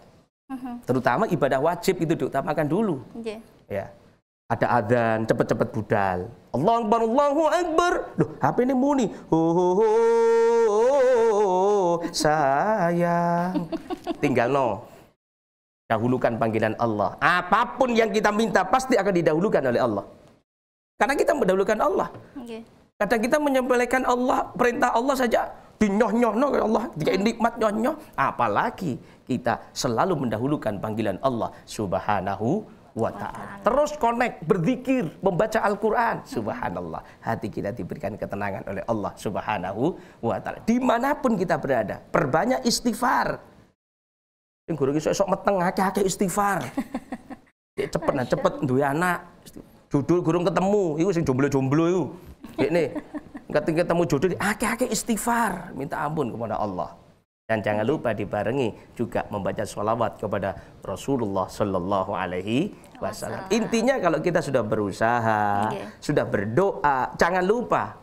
Terutama ibadah wajib itu diutamakan dulu. Ya. Ada adzan, cepet-cepet budal. Allahu Akbar, Allahu Akbar. Loh, HP ini muni. sayang. Tinggal no. Dahulukan panggilan Allah. Apapun yang kita minta pasti akan didahulukan oleh Allah. Karena kita mendahulukan Allah. Kadang kita menyembelihkan Allah, perintah Allah saja dinyoh-nyoh oleh Allah, jika nikmat nyoh-nyoh, apalagi kita selalu mendahulukan panggilan Allah Subhanahu wa ta'ala. Terus connect, berzikir, membaca Al-Quran. Subhanallah. Hati kita diberikan ketenangan oleh Allah Subhanahu wa ta'ala. Dimanapun kita berada, perbanyak istighfar. Yang guru sok meteng, akeh-akeh istighfar. Cepet duwe anak. Judul gurung ketemu, itu sing jomblo-jomblo itu. Ini, ketemu jodoh, akeh-akeh istighfar. Minta ampun kepada Allah. Dan jangan lupa dibarengi juga membaca sholawat kepada Rasulullah Sallallahu Alaihi Wasallam. Intinya kalau kita sudah berusaha, sudah berdoa, jangan lupa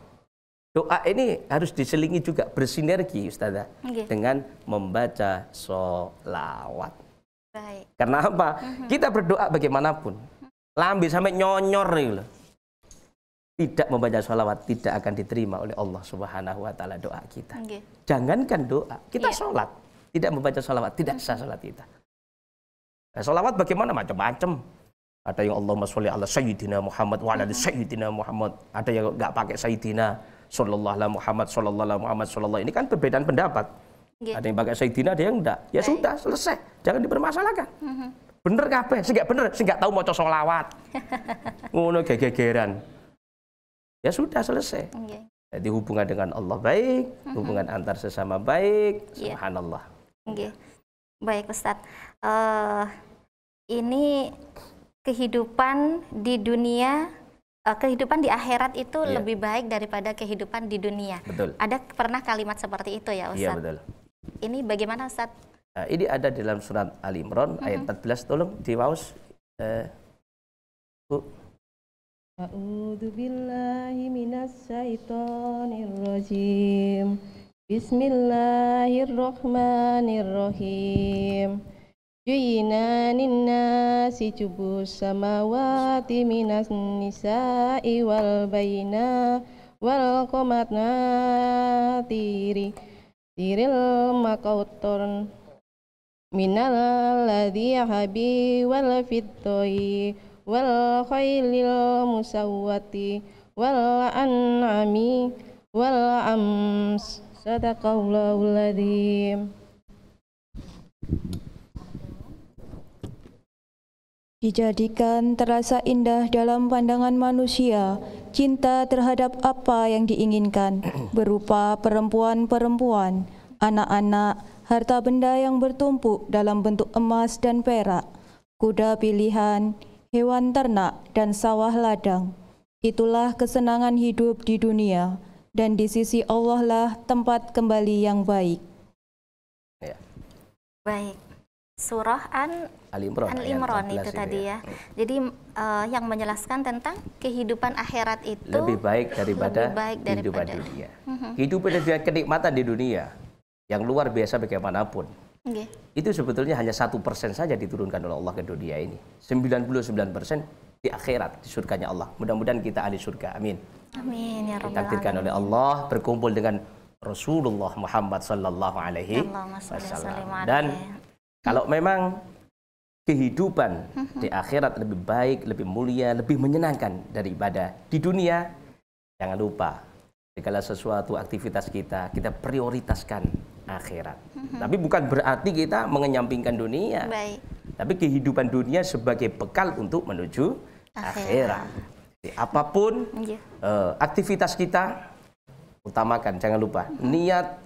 doa ini harus diselingi juga bersinergi, Ustazah, dengan membaca sholawat. Karena apa? Kita berdoa bagaimanapun, lambe sampai nyonyor nih, tidak membaca sholawat tidak akan diterima oleh Allah Subhanahu wa ta'ala doa kita. Jangankan doa, kita sholat tidak membaca sholawat, tidak sah sholat kita. Nah, sholawat bagaimana? Macam-macam. Ada yang Allahumma sholli ala sayyidina Muhammad wa ala sayyidina Muhammad. Ada yang nggak pakai sayyidina, sallallahu ala Muhammad, sallallahu ala Muhammad, sallallahu. Ini kan perbedaan pendapat. Ada yang pakai sayyidina, ada yang enggak. Ya sudah, selesai. Jangan dipermasalahkan. Bener kabeh, sing nggak bener, sing nggak tahu maca sholawat. Ngono gegegeran. Ya sudah, selesai. Jadi hubungan dengan Allah baik, hubungan antar sesama baik. Subhanallah. Baik Ustadz, ini kehidupan di dunia, kehidupan di akhirat itu lebih baik daripada kehidupan di dunia. Betul. Ada pernah kalimat seperti itu ya Ustadz? Iya betul. Ini bagaimana Ustadz? Nah, ini ada dalam surat Ali Imran ayat 14, tolong diwaos. Bu. A'udzu billahi minas syaitonir rajim. Bismillahirrahmanirrahim. Juyina ninnasi jubus samawati minas nisa'i wal bayna wal qamatna tiril maqauton minal ladzi habi wal fittoi wal khailil musawwati wal an'ami wal ams. Sadaqallahul adzim. Dijadikan terasa indah dalam pandangan manusia cinta terhadap apa yang diinginkan, berupa perempuan-perempuan, anak-anak, harta benda yang bertumpuk dalam bentuk emas dan perak, kuda pilihan, hewan ternak, dan sawah ladang. Itulah kesenangan hidup di dunia, dan di sisi Allah lah tempat kembali yang baik. Ya. Baik. Surah Ali Imran itu tadi ya. Jadi yang menjelaskan tentang kehidupan akhirat itu lebih baik daripada kehidupan dunia. Kehidupan dan kenikmatan di dunia yang luar biasa bagaimanapun. Itu sebetulnya hanya 1% saja diturunkan oleh Allah ke dunia ini. 99% di akhirat, di surganya Allah. Mudah-mudahan kita ahli surga. Amin. Amin ya rabbal ditakdirkan oleh Allah berkumpul dengan Rasulullah Muhammad sallallahu alaihi wasallam. Dan kalau memang kehidupan di akhirat lebih baik, lebih mulia, lebih menyenangkan daripada di dunia, jangan lupa segala sesuatu aktivitas kita prioritaskan akhirat. Tapi bukan berarti kita mengenyampingkan dunia. Baik. Tapi kehidupan dunia sebagai bekal untuk menuju akhirat. Jadi, apapun aktivitas kita, utamakan, jangan lupa niat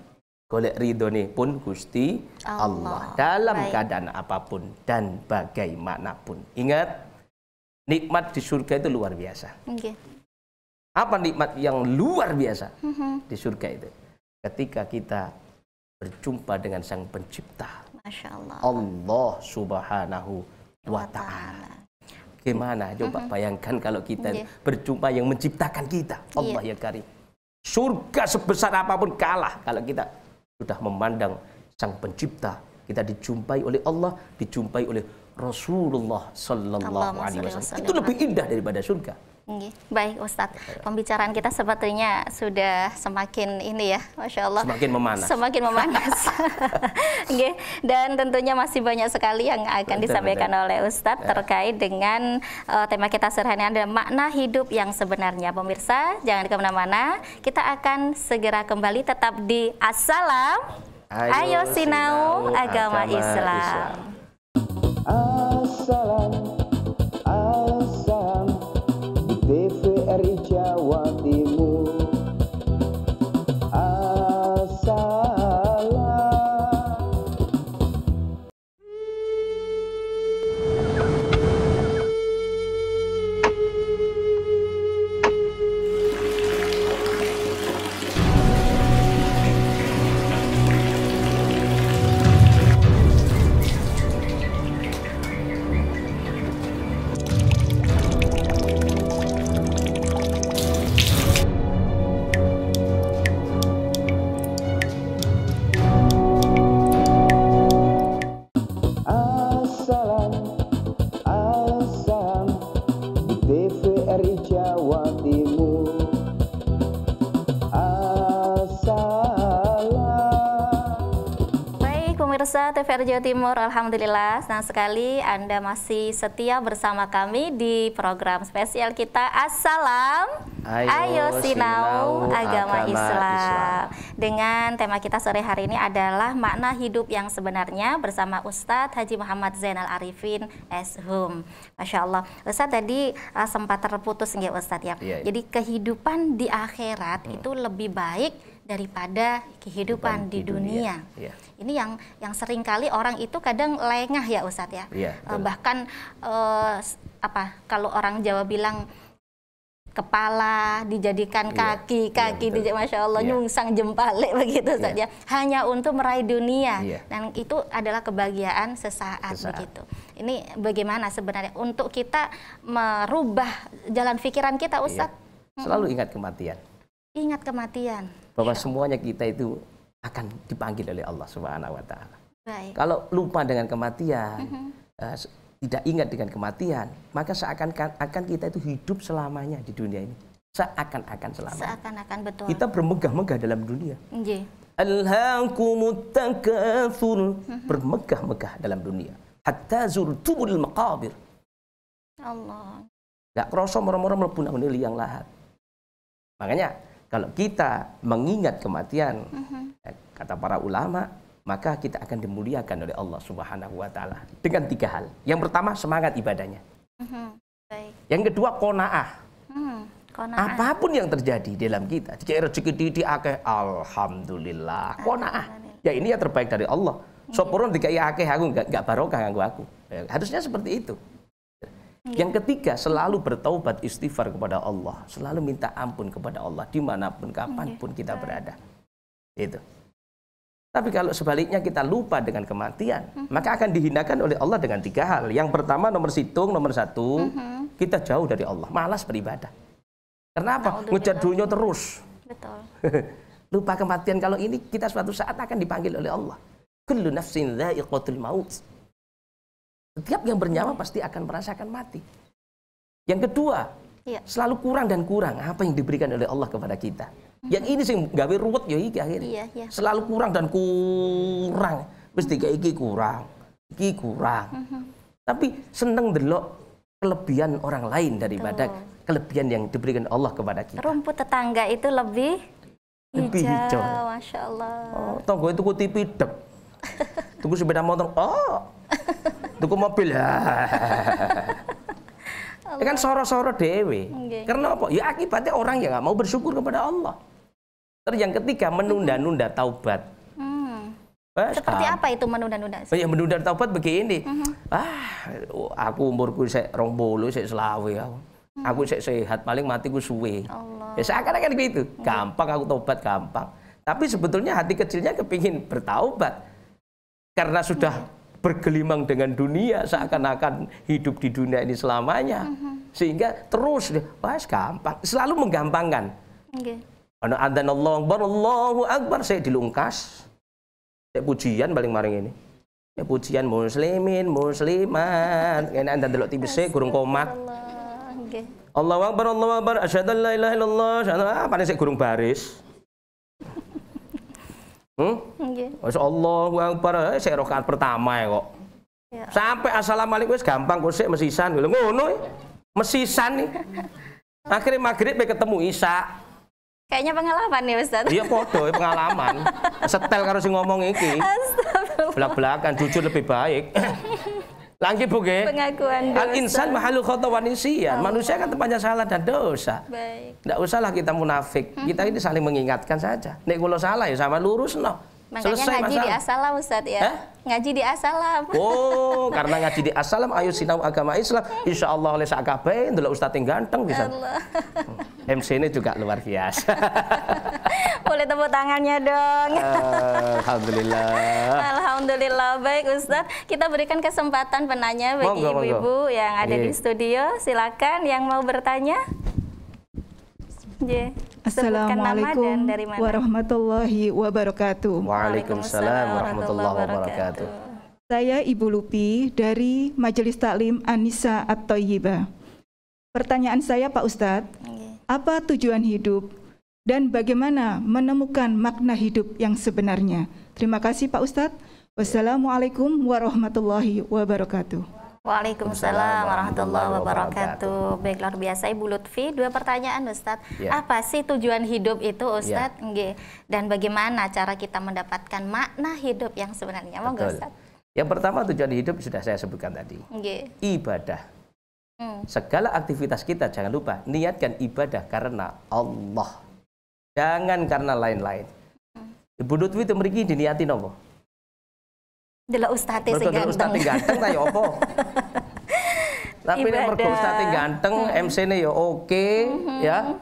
golek ridhone pun Gusti Allah dalam keadaan apapun dan bagaimanapun. Ingat, nikmat di surga itu luar biasa. Apa nikmat yang luar biasa di surga itu? Ketika kita berjumpa dengan Sang Pencipta, Masya Allah. Allah Subhanahu wa Ta'ala. Gimana? Coba bayangkan kalau kita berjumpa yang menciptakan kita, Allah ya Karim. Surga sebesar apapun kalah kalau kita sudah memandang Sang Pencipta. Kita dijumpai oleh Allah, dijumpai oleh Rasulullah Sallallahu Alaihi Wasallam. Itu lebih indah daripada surga. Baik Ustadz, pembicaraan kita sepertinya sudah semakin ini ya, Masya Allah. Semakin memanas. Semakin memanas. Dan tentunya masih banyak sekali yang akan disampaikan oleh Ustadz terkait dengan tema kita sehari ini adalah makna hidup yang sebenarnya. Pemirsa, jangan kemana-mana, kita akan segera kembali tetap di Assalam. Ayo Sinau Agama Islam. Assalam, assalam di TVRI Jawa Timur. Assalam. Assalam, assalam di TVRI Jawa Timur. Assalam. Baik pemirsa TVRI Jawa Timur, alhamdulillah senang sekali Anda masih setia bersama kami di program spesial kita Assalam. Ayo Sinau Agama Islam. Dengan tema kita sore hari ini adalah makna hidup yang sebenarnya bersama Ustadz Haji Muhammad Zainal Arifin SHUM. Masya Allah. Ustadz tadi sempat terputus nggak Ustadz ya? Iya. Jadi kehidupan di akhirat itu lebih baik daripada kehidupan di dunia. Iya. Ini yang seringkali orang itu kadang lengah ya Ustadz ya. Iya, Bahkan kalau orang Jawa bilang kepala dijadikan kaki, Masya Allah nyungsang jempale begitu saja, hanya untuk meraih dunia, dan itu adalah kebahagiaan sesaat begitu. Ini bagaimana sebenarnya untuk kita merubah jalan pikiran kita, Ustadz? Selalu ingat kematian. Ingat kematian. Bahwa semuanya kita itu akan dipanggil oleh Allah Subhanahu wa Ta'ala. Baik. Kalau lupa dengan kematian, tidak ingat dengan kematian, maka seakan-akan kita itu hidup selamanya di dunia ini. Seakan-akan selamanya. Seakan-akan, betul. Kita bermegah-megah dalam dunia. Nggih. Alhaakumut takatsur, bermegah-megah dalam dunia. Hatta zurtumul maqabir. Allah. Gak kroso moro-moro mlebu nang liang lahat. Makanya kalau kita mengingat kematian, kata para ulama, maka kita akan dimuliakan oleh Allah Subhanahu wa Ta'ala dengan 3 hal. Yang pertama, semangat ibadahnya. Baik. Yang kedua, qanaah. Qanaah. Apapun yang terjadi dalam kita, jika rezeki di akeh, alhamdulillah, qanaah. Ya ini yang terbaik dari Allah. Soporon dikai akeh aku enggak barokah nganggo aku. Harusnya seperti itu. Yang ketiga, selalu bertaubat istighfar kepada Allah, selalu minta ampun kepada Allah dimanapun kapanpun kita berada. Itu. Tapi kalau sebaliknya kita lupa dengan kematian, maka akan dihinakan oleh Allah dengan 3 hal. Yang pertama, nomor 1, kita jauh dari Allah, malas beribadah. Karena apa? Ngejar dunia terus. Betul. Lupa kematian. Kalau ini kita suatu saat akan dipanggil oleh Allah. Kullu nafsin dha'iqatul maut. Setiap yang bernyawa pasti akan merasakan mati. Yang kedua, selalu kurang dan kurang apa yang diberikan oleh Allah kepada kita. Yang ini sih gawe ruwet ya iki akhirnya. Selalu kurang dan kurang. Mesti kayak iki kurang. Tapi seneng delok kelebihan orang lain daripada kelebihan yang diberikan Allah kepada kita. Rumput tetangga itu lebih hijau. Masya Allah. Oh, tonggo itu ku TV dep. Tunggu sepeda motor. Oh. Tuku mobil. Ya kan soro-soro dewe. Karena apa? Ya akibatnya orang yang nggak mau bersyukur kepada Allah. Terus yang ketiga, menunda-nunda taubat. Seperti apa itu menunda-nunda? Ya menunda taubat begini. Aku umurku sik 20, sik 20 aku. Aku sik sehat, paling matiku suwe. Ya seakan-akan gitu. Gampang aku taubat, gampang. Tapi sebetulnya hati kecilnya kepingin bertaubat. Karena sudah bergelimang dengan dunia, seakan-akan hidup di dunia ini selamanya. Sehingga terus, gampang. Selalu menggampangkan. Ana Allahu Akbar, saya dilungkas. Saya pujian paling maring ini. Ya pujian muslimin, muslimat. Kene anda delok TV gurung komat. Allahu Akbar, Allahu Akbar, asyhadu an la ilaha illallah, apa nih sik gurung baris. Nggih. Wis Allahu Akbar, sik rakaat pertama ya kok. Ya. Sampai assalamualaikum wis gampang kok sik mesisan lho ngono. Mesisan nih. Akhirnya maghrib ketemu Isya. Kayaknya pengalaman nih Ustaz. Iya podo pengalaman. Setel karo sing ngomong iki. Astagfirullah. Belak-belakan jujur lebih baik. Langki Bu nggih. Pengakuan dosa. Al-insan mahalul khata wa nisyan. Manusia kan tempatnya salah dan dosa. Baik. Enggak usahlah kita munafik. Kita ini saling mengingatkan saja. Nek kula salah ya sama lurus no. Makanya Selesai ngaji masalah. di As-Salam Ustaz ya. Ngaji di As-Salam. Oh, karena ngaji di As-Salam ayo sinau agama Islam. Insyaallah oleh sak kabeh ndelok ustaz yang ganteng bisa. Allah. MC ini juga luar biasa. Boleh tepuk tangannya dong. Alhamdulillah. Alhamdulillah. Baik Ustadz, kita berikan kesempatan penanya bagi Monggo, ibu-ibu yang ada di Iya. studio. Silakan yang mau bertanya. Sebutkan nama dan Assalamualaikum dari mana. warahmatullahi wabarakatuh. Waalaikumsalam warahmatullahi wabarakatuh. Saya Ibu Lupi dari Majelis Taklim An-Nisa At-Thayyibah. Pertanyaan saya Pak Ustadz, apa tujuan hidup dan bagaimana menemukan makna hidup yang sebenarnya? Terima kasih Pak Ustadz. Wassalamualaikum warahmatullahi wabarakatuh. Waalaikumsalam warahmatullahi wabarakatuh. Baik, luar biasa Ibu Lutfi. 2 pertanyaan Ustadz. Ya. Apa sih tujuan hidup itu Ustadz? Nggih. Dan bagaimana cara kita mendapatkan makna hidup yang sebenarnya? Monggo Betul. Ustadz. Yang pertama tujuan hidup sudah saya sebutkan tadi. Nggih. Ibadah. Segala aktivitas kita jangan lupa niatkan ibadah karena Allah. Jangan karena lain-lain. Ibu Lutfi itu mriki diniati napa? Delok Ustadz sing Ustadz ganteng. ganteng ta ya apa? Tapi nek mergo Ustadz ganteng, MC-ne ya oke, ya.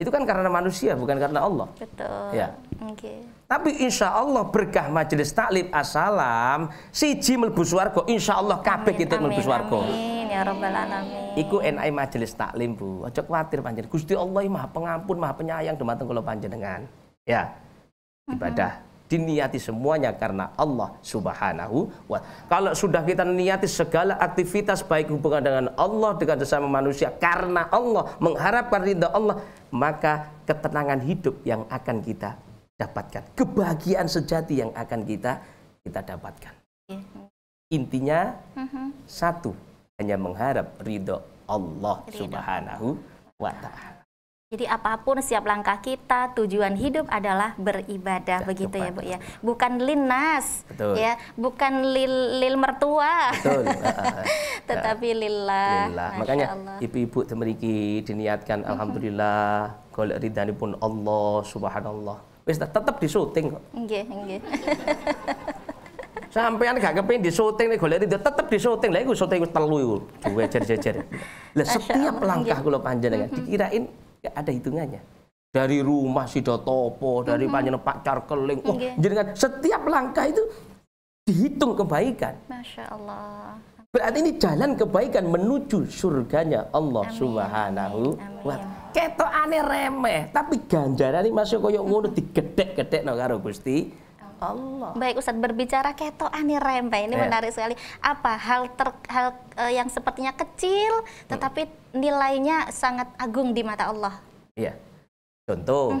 Itu kan karena manusia bukan karena Allah. Betul. Ya. Oke. Tapi insya Allah berkah majelis taklim As-Salam siji mlebu swarga, insya Allah kabeh kita mlebu swarga. Amin ya rabbal alamin. Iku enake majelis taklim Bu. Aja kuwatir panjenengan. Gusti Allah Maha Pengampun, Maha Penyayang dumateng kula panjenengan. Ya. Ibadah diniati semuanya karena Allah Subhanahu wa Ta'ala. Kalau sudah kita niati segala aktivitas baik hubungan dengan Allah dengan sesama manusia karena Allah, mengharapkan ridha Allah, maka ketenangan hidup yang akan kita dapatkan, kebahagiaan sejati yang akan kita dapatkan. Intinya satu, hanya mengharap ridha Allah Subhanahu wa Ta'ala. Jadi apapun setiap langkah kita, tujuan hidup adalah beribadah, begitu ya Bu ya. Bukan linnas, ya, bukan lil mertua. Betul. Tetapi lillah. Makanya ibu-ibu mriki diniatkan alhamdulillah golek ridhanipun Allah Subhanallah. Wis tetep disyuting kok. Nggih, nggih. Sampean gak kepengin disyuting nek golek ridho tetep disyuting. Lah iku syuting wis 3 iku. Jejer-jejer. Lah setiap langkah kula panjenengan dikirain gak ada hitungannya. Dari rumah Sidotopo, dari panjenengan Pak Carkeling, jenengan setiap langkah itu dihitung kebaikan. Masya Allah. Berarti ini jalan kebaikan menuju surganya Allah Subhanahu wa Ta'ala. Ketokane remeh, tapi ganjarane masih koyo ngono digedhek-gedhekno karo Gusti Allah. Baik Ustadz, berbicara ketokane remeh ini menarik sekali. Apa hal yang sepertinya kecil tetapi nilainya sangat agung di mata Allah? Iya. Contoh,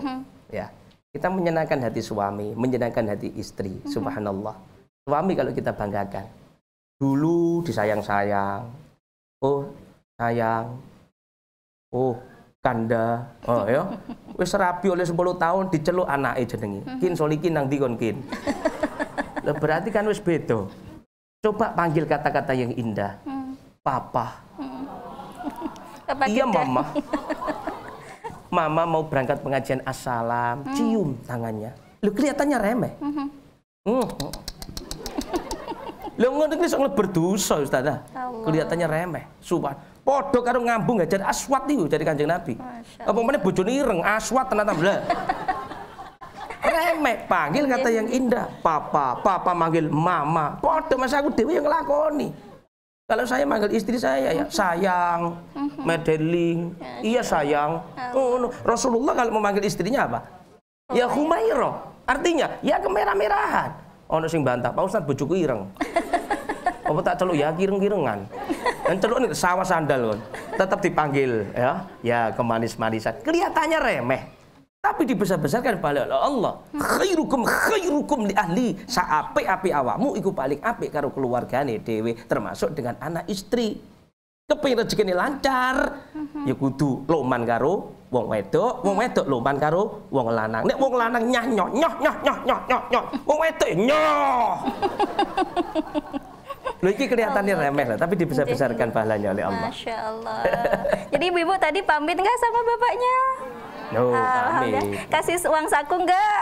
ya. Kita menyenangkan hati suami, menyenangkan hati istri. Subhanallah. Suami kalau kita banggakan, dulu disayang-sayang. Oh, sayang. Oh, kanda. Oh ya. Wis rabi oleh 10 tahun diceluk anake jenenge. Kin solikin nang ndi kon kin. Lah berarti kan wis beda. Coba panggil kata-kata yang indah. Papa. Iya mama. Mama mau berangkat pengajian As-Salam, cium tangannya. Lu kelihatannya remeh. Lu ngono iki sok berdosa Ustazah. Kelihatannya remeh. Subhan. Podo karo ngambung ngajar aswat iku dari Kanjeng Nabi. Apa meneh bojone ireng, aswat tenan tambah. Remeh, panggil kata yang indah. Papa, papa manggil mama. Podo mas aku dhewe yang nglakoni. Kalau saya manggil istri saya ya sayang, medeling, iya sayang. Oh, Rasulullah kalau memanggil istrinya apa? Ya Humairah. Artinya ya kemerah-merahan. Ono sing bantah, Pak Ustaz bojoku ireng. Apa tak celuk ya kireng-kirengan. Dan celuk nih sawah sandal kon. tetap dipanggil ya kemanis-manisan. Kelihatannya remeh, tapi dibesar-besarkan oleh Allah. Khairukum li ahli, saape-ape awakmu iku paling apik karo keluargane dhewe, termasuk dengan anak istri. Kepengin rezekine lancar, ya kudu loman karo wong wedok loman karo wong lanang. Nek wong lanang nyoh, wong wedok nyoh. Loh, ini kelihatannya remeh lah, tapi dibesar-besarkan pahalanya oleh Allah. Masya Allah. Jadi ibu tadi pamit nggak sama bapaknya? No, pamit. Kasih uang saku nggak?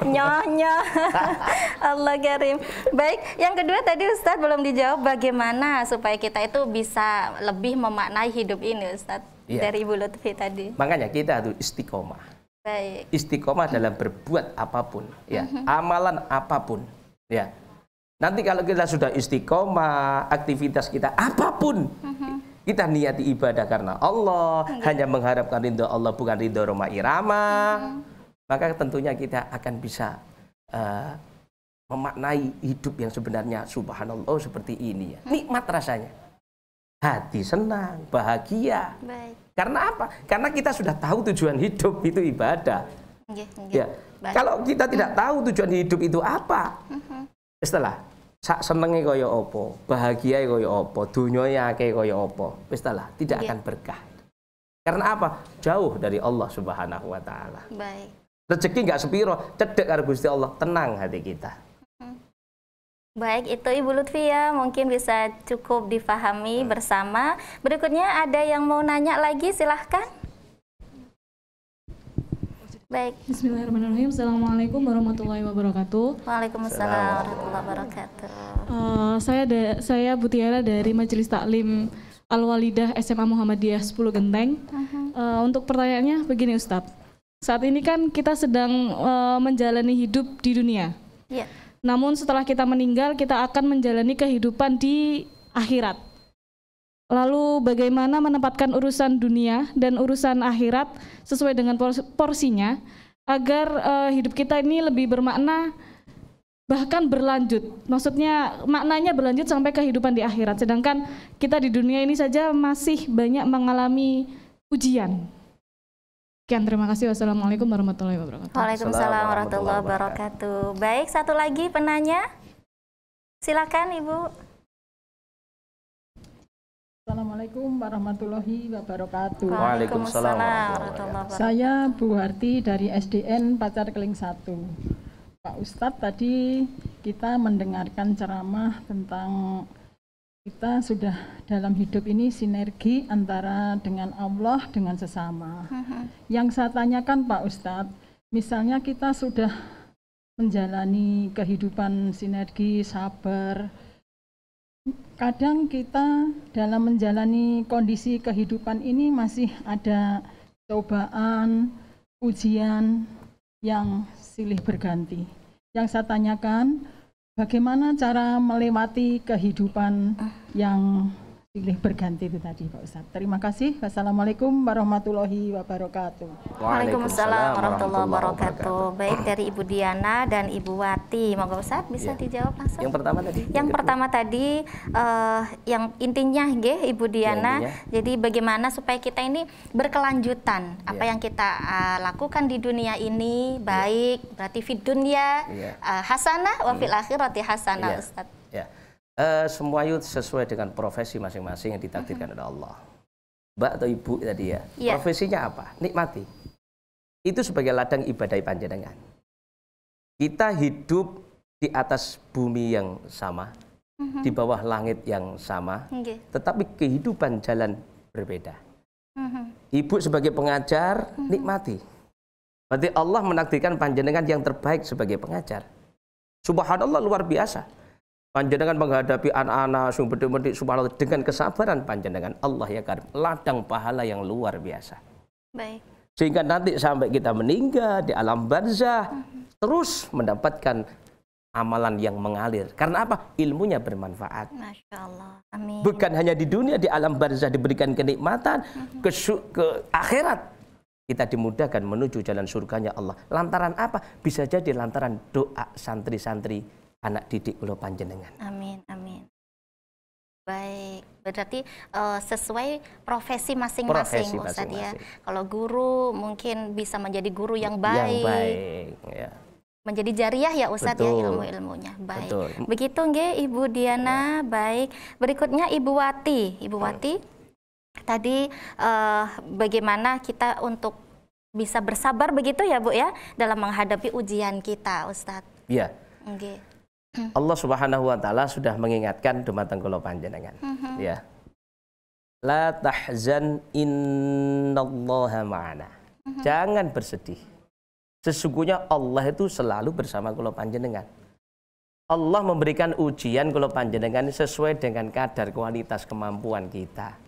Nyonya. Allah karim. Baik, yang kedua tadi Ustadz belum dijawab bagaimana supaya kita itu bisa lebih memaknai hidup ini Ustadz, dari Ibu Lutfi tadi. Makanya kita tuh istiqomah. Baik. Istiqomah dalam berbuat apapun, ya, amalan apapun, ya. Nanti kalau kita sudah istiqomah, aktivitas kita apapun, kita niati ibadah karena Allah, hanya mengharapkan ridho Allah bukan ridho Roma Irama, maka tentunya kita akan bisa memaknai hidup yang sebenarnya subhanallah seperti ini ya. Nikmat rasanya. Hati senang, bahagia. Baik. Karena apa? Karena kita sudah tahu tujuan hidup itu ibadah. Ya. Kalau kita tidak tahu tujuan hidup itu apa, setelah sak senenge kaya apa, bahagia kaya apa, dunyane akeh kaya apa, setelah tidak akan berkah. Karena apa? Jauh dari Allah Subhanahu wa taala. Baik. Rezeki nggak sepiro, cedek karo Gusti Allah, tenang hati kita. Baik, itu Ibu Lutfi ya, mungkin bisa cukup difahami bersama. Berikutnya ada yang mau nanya lagi, silahkan. Baik. Bismillahirrahmanirrahim. Assalamualaikum warahmatullahi wabarakatuh. Waalaikumsalam warahmatullahi wabarakatuh. Saya Butiara dari Majelis Taklim Al-Walidah SMA Muhammadiyah 10 Genteng. Untuk pertanyaannya begini Ustadz. Saat ini kan kita sedang menjalani hidup di dunia. Iya. Namun setelah kita meninggal, kita akan menjalani kehidupan di akhirat. Lalu bagaimana menempatkan urusan dunia dan urusan akhirat sesuai dengan porsinya agar hidup kita ini lebih bermakna, bahkan berlanjut. Maksudnya maknanya berlanjut sampai kehidupan di akhirat. Sedangkan kita di dunia ini saja masih banyak mengalami ujian. Sekian, terima kasih. Wassalamualaikum warahmatullahi wabarakatuh. Waalaikumsalam warahmatullahi wabarakatuh. Baik, satu lagi penanya. Silakan Ibu. Assalamualaikum warahmatullahi wabarakatuh. Waalaikumsalam warahmatullahi wabarakatuh. Saya Bu Harti dari SDN Pacar Keling 1. Pak Ustadz, tadi kita mendengarkan ceramah tentang kita sudah dalam hidup ini sinergi antara dengan Allah dengan sesama. Yang saya tanyakan Pak Ustadz, misalnya kita sudah menjalani kehidupan sinergi, sabar, kadang kita dalam menjalani kondisi kehidupan ini masih ada cobaan, ujian yang silih berganti. Yang saya tanyakan, bagaimana cara melewati kehidupan yang silih berganti itu tadi Pak Ustadz. Terima kasih. Wassalamualaikum warahmatullahi wabarakatuh. Waalaikumsalam warahmatullahi wabarakatuh. Baik, dari Ibu Diana dan Ibu Wati. Moga Ustadz bisa dijawab langsung. Yang pertama tadi? Yang pertama tadi, yang intinya Ibu Diana, jadi bagaimana supaya kita ini berkelanjutan. Apa yang kita lakukan di dunia ini baik, berarti fid dunya hasanah wa fil akhirati hasanah Ustadz. Semua itu sesuai dengan profesi masing-masing yang ditakdirkan oleh Allah. Mbak atau Ibu tadi ya, profesinya apa? Nikmati. Itu sebagai ladang ibadah panjenengan. Kita hidup di atas bumi yang sama, di bawah langit yang sama, tetapi kehidupan jalan berbeda. Ibu sebagai pengajar, nikmati. Berarti Allah menakdirkan panjenengan yang terbaik sebagai pengajar. Subhanallah, luar biasa. Panjenengan menghadapi anak-anak sumber-sumber subhanallah dengan kesabaran panjenengan, Allah ya karim, ladang pahala yang luar biasa. Baik. Sehingga nanti sampai kita meninggal di alam barzah terus mendapatkan amalan yang mengalir. Karena apa? Ilmunya bermanfaat. Masya Allah. Amin. Bukan hanya di dunia, di alam barzah diberikan kenikmatan, ke akhirat kita dimudahkan menuju jalan surganya Allah. Lantaran apa? Bisa jadi lantaran doa santri-santri anak didik kula panjenengan. Amin, amin. Baik, berarti sesuai profesi masing-masing Ustaz ya. Kalau guru mungkin bisa menjadi guru yang baik. Yang baik, ya. Menjadi jariah ya Ustaz ya ilmu-ilmunya. Baik. Betul. Begitu nggih Ibu Diana, baik. Berikutnya Ibu Wati. Ibu Wati, tadi bagaimana kita untuk bisa bersabar begitu ya Bu ya dalam menghadapi ujian kita Ustaz. Iya. Nggih. Allah Subhanahu wa taala sudah mengingatkan dumateng kula panjenengan. Ya. La tahzan innallaha ma'ana. Jangan bersedih. Sesungguhnya Allah itu selalu bersama kula panjenengan. Allah memberikan ujian kula panjenengan sesuai dengan kadar kualitas kemampuan kita.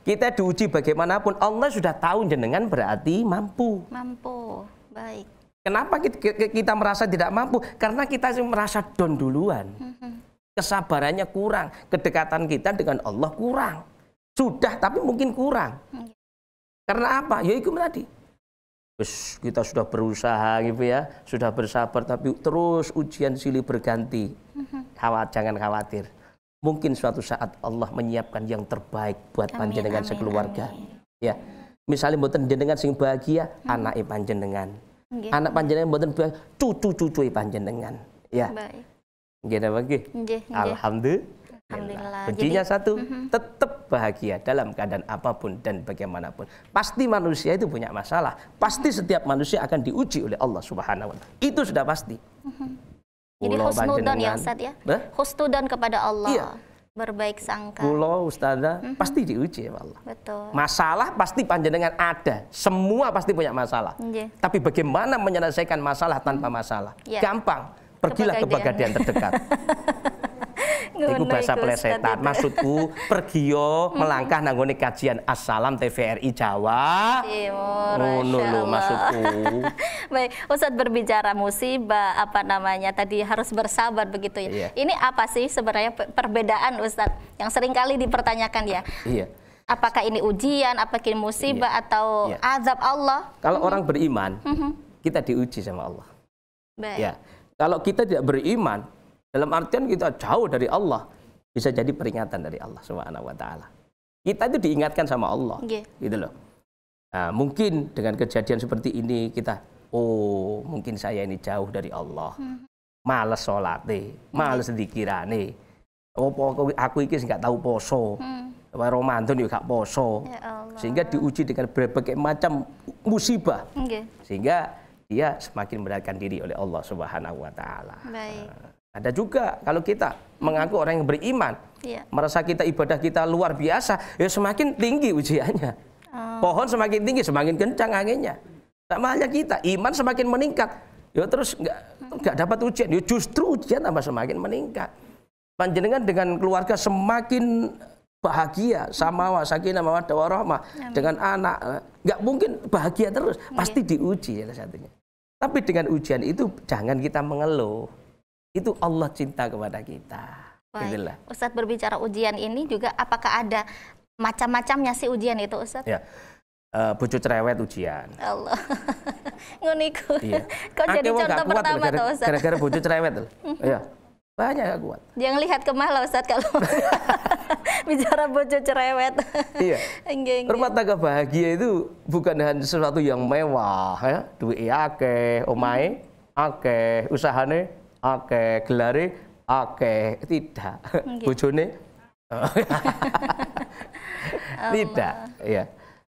Kita diuji bagaimanapun Allah sudah tahu jenengan berarti mampu. Mampu. Baik. Kenapa kita merasa tidak mampu? Karena kita merasa down duluan. Kesabarannya kurang. Kedekatan kita dengan Allah kurang. Sudah, tapi mungkin kurang. Karena apa? Ya itu tadi. Kita sudah berusaha gitu ya. Sudah bersabar, tapi terus ujian silih berganti. Jangan khawatir. Mungkin suatu saat Allah menyiapkan yang terbaik buat panjenengan sekeluarga. Ya. Misalnya mboten jenengan sing bahagia, anake panjenengan. Anak panjenengan mboten bahagia, cucu-cucu panjenengan. Ya. Baik. Nggih nggih. Alhamdulillah. Kuncinya satu, tetap bahagia dalam keadaan apapun dan bagaimanapun. Pasti manusia itu punya masalah. Pasti setiap manusia akan diuji oleh Allah Subhanahu wa taala. Itu sudah pasti. Jadi husnudon ya Ustaz ya. Husnudon kepada Allah. Iya. Berbaik sangka. Kula Ustazah pasti diuji ya Allah. Betul. Masalah pasti panjenengan ada. Semua pasti punya masalah. Tapi bagaimana menyelesaikan masalah tanpa masalah? Gampang. Pergilah ke Pegadaian terdekat. Itu bahasa plesetan. Maksudku pergiyo melangkah nanggone kajian Assalam TVRI Jawa. Ngono lho maksudku. Baik, Ustadz berbicara musibah apa namanya tadi harus bersabar begitu ya. Iya. Ini apa sih sebenarnya perbedaan Ustadz yang sering kali dipertanyakan ya? Iya. Apakah ini ujian, apakah ini musibah atau azab Allah? Kalau orang beriman, kita diuji sama Allah. Baik. Ya. Kalau kita tidak beriman, dalam artian kita jauh dari Allah, bisa jadi peringatan dari Allah Subhanahu wa taala. Kita itu diingatkan sama Allah. Gitu loh. Nah, mungkin dengan kejadian seperti ini kita mungkin saya ini jauh dari Allah. Males salate, males dzikirane. Aku iki enggak tahu poso. Ramadan juga gak poso. Sehingga diuji dengan berbagai macam musibah. Sehingga dia semakin beratkan diri oleh Allah Subhanahu wa taala. Ada juga kalau kita mengaku orang yang beriman, merasa kita ibadah kita luar biasa, ya semakin tinggi ujiannya. Pohon semakin tinggi, semakin kencang anginnya. Sama halnya kita, iman semakin meningkat, ya terus nggak dapat ujian, ya justru ujian tambah semakin meningkat. Panjenengan dengan keluarga semakin bahagia, samawa, sakinah, mawaddah warahmah, dengan anak, nggak mungkin bahagia terus, pasti diuji salah satunya. Tapi dengan ujian itu jangan kita mengeluh. Itu Allah cinta kepada kita. Baik. Ustadz berbicara ujian ini juga apakah ada macam-macamnya sih ujian itu Ustadz? Ya. Bojo cerewet ujian. Allah. Nguniku. Iya. Kok jadi contoh pertama tuh Ustadz? Gara-gara bojo cerewet. Iya. Banyak gak kuat. Jangan lihat ke malah Ustadz kalau bicara bojo cerewet. Iya. Rumah tangga bahagia itu bukan hanya sesuatu yang mewah ya. Duit akeh, omahe akeh, usahane akeh, gelare akeh, tidak. Bojone tidak, ya.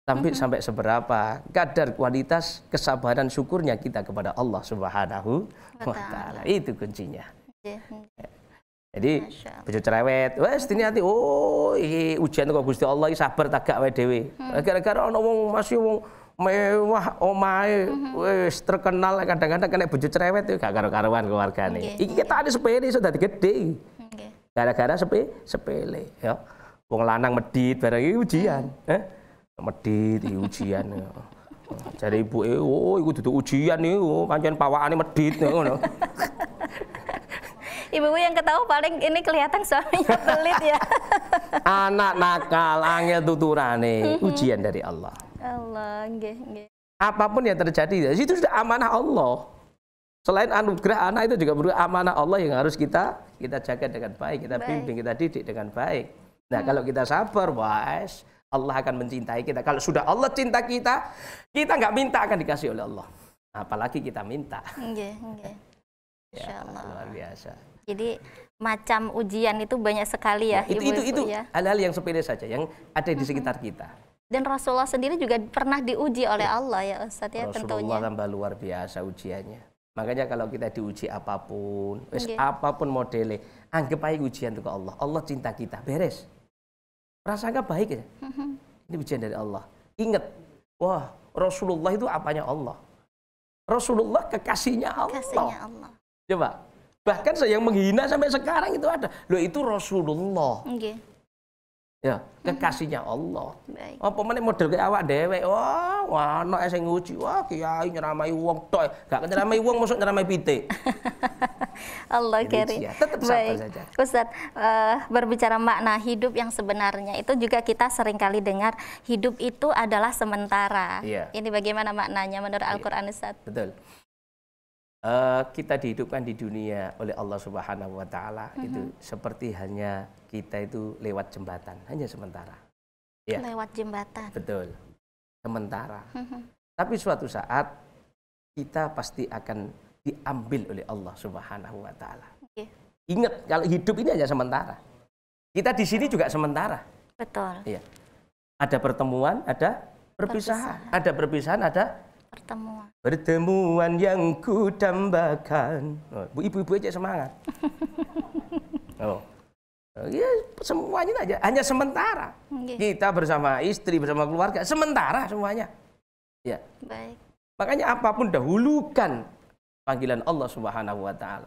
Sampai seberapa kadar kualitas kesabaran syukurnya kita kepada Allah Subhanahu wa taala. Itu kuncinya. Jadi bojo cerewet, wes dini hati, iki ujian kok Gusti Allah iki sabar tak gak wae dhewe. Gara-gara ana wong masih wong mewah omahe wis terkenal kadang-kadang kena bojo cerewet gak karo-karuan keluargane. Iki kita ada sepele iso dadi gede. Gara-gara sepele ya. Wong lanang medit barang iki ujian, medit iki ujian. Jare ibuke, iku dudu ujian niku, pancen pawakane medit ngono. Ibu yang ketahui paling ini kelihatan suaminya pelit ya. Anak nakal, angel tuturane, ujian dari Allah. Allah, nggih. Apapun yang terjadi, itu sudah amanah Allah. Selain anugerah anak itu juga berupa amanah Allah yang harus kita jaga dengan baik, kita bimbing, kita didik dengan baik. Nah, kalau kita sabar, wais, Allah akan mencintai kita. Kalau sudah Allah cinta kita, kita nggak minta akan dikasih oleh Allah. Apalagi kita minta. Nggih. Ya, luar biasa. Jadi macam ujian itu banyak sekali ya, itu ya. hal-hal yang sepele saja yang ada di sekitar kita. Dan Rasulullah sendiri juga pernah diuji oleh Allah ya Ustaz ya, tentunya. Rasulullah tambah luar biasa ujiannya. Makanya kalau kita diuji apapun, apapun modelnya, anggap aja ujian itu ke Allah. Allah cinta kita, beres. Prasangka baik ya. Ini ujian dari Allah. Ingat, wah Rasulullah itu apanya Allah. Rasulullah kekasihnya Allah. Kekasihnya Allah. Coba. Bahkan saya yang menghina sampai sekarang itu ada. Loh itu Rasulullah. Ya, kekasihnya Allah. Baik. Apa meneh model kayak awak dhewe. Wah, ana sing nguji. Wah, kiai nyeramai wong tok. Gak nyeramai wong mosok nyeramai pitik. Allah karim. Tetap sabar saja. Ustaz, berbicara makna hidup yang sebenarnya itu juga kita seringkali dengar hidup itu adalah sementara. Iya. Ini bagaimana maknanya menurut Al-Qur'an Ustaz? Betul. Kita dihidupkan di dunia oleh Allah Subhanahu wa taala itu seperti hanya kita itu lewat jembatan, hanya sementara. Ya. Lewat jembatan. Betul. Sementara. Tapi suatu saat kita pasti akan diambil oleh Allah Subhanahu wa taala. Ingat, kalau hidup ini hanya sementara. Kita di sini juga sementara. Betul. Iya. Ada pertemuan, ada perpisahan. Ada perpisahan, ada pertemuan. Pertemuan yang ku dambakan. Oh, ibu-ibu aja semangat. Ya, semuanya aja hanya sementara. Kita bersama istri, bersama keluarga, sementara semuanya. Ya. Baik. Makanya apapun dahulukan panggilan Allah Subhanahu wa taala.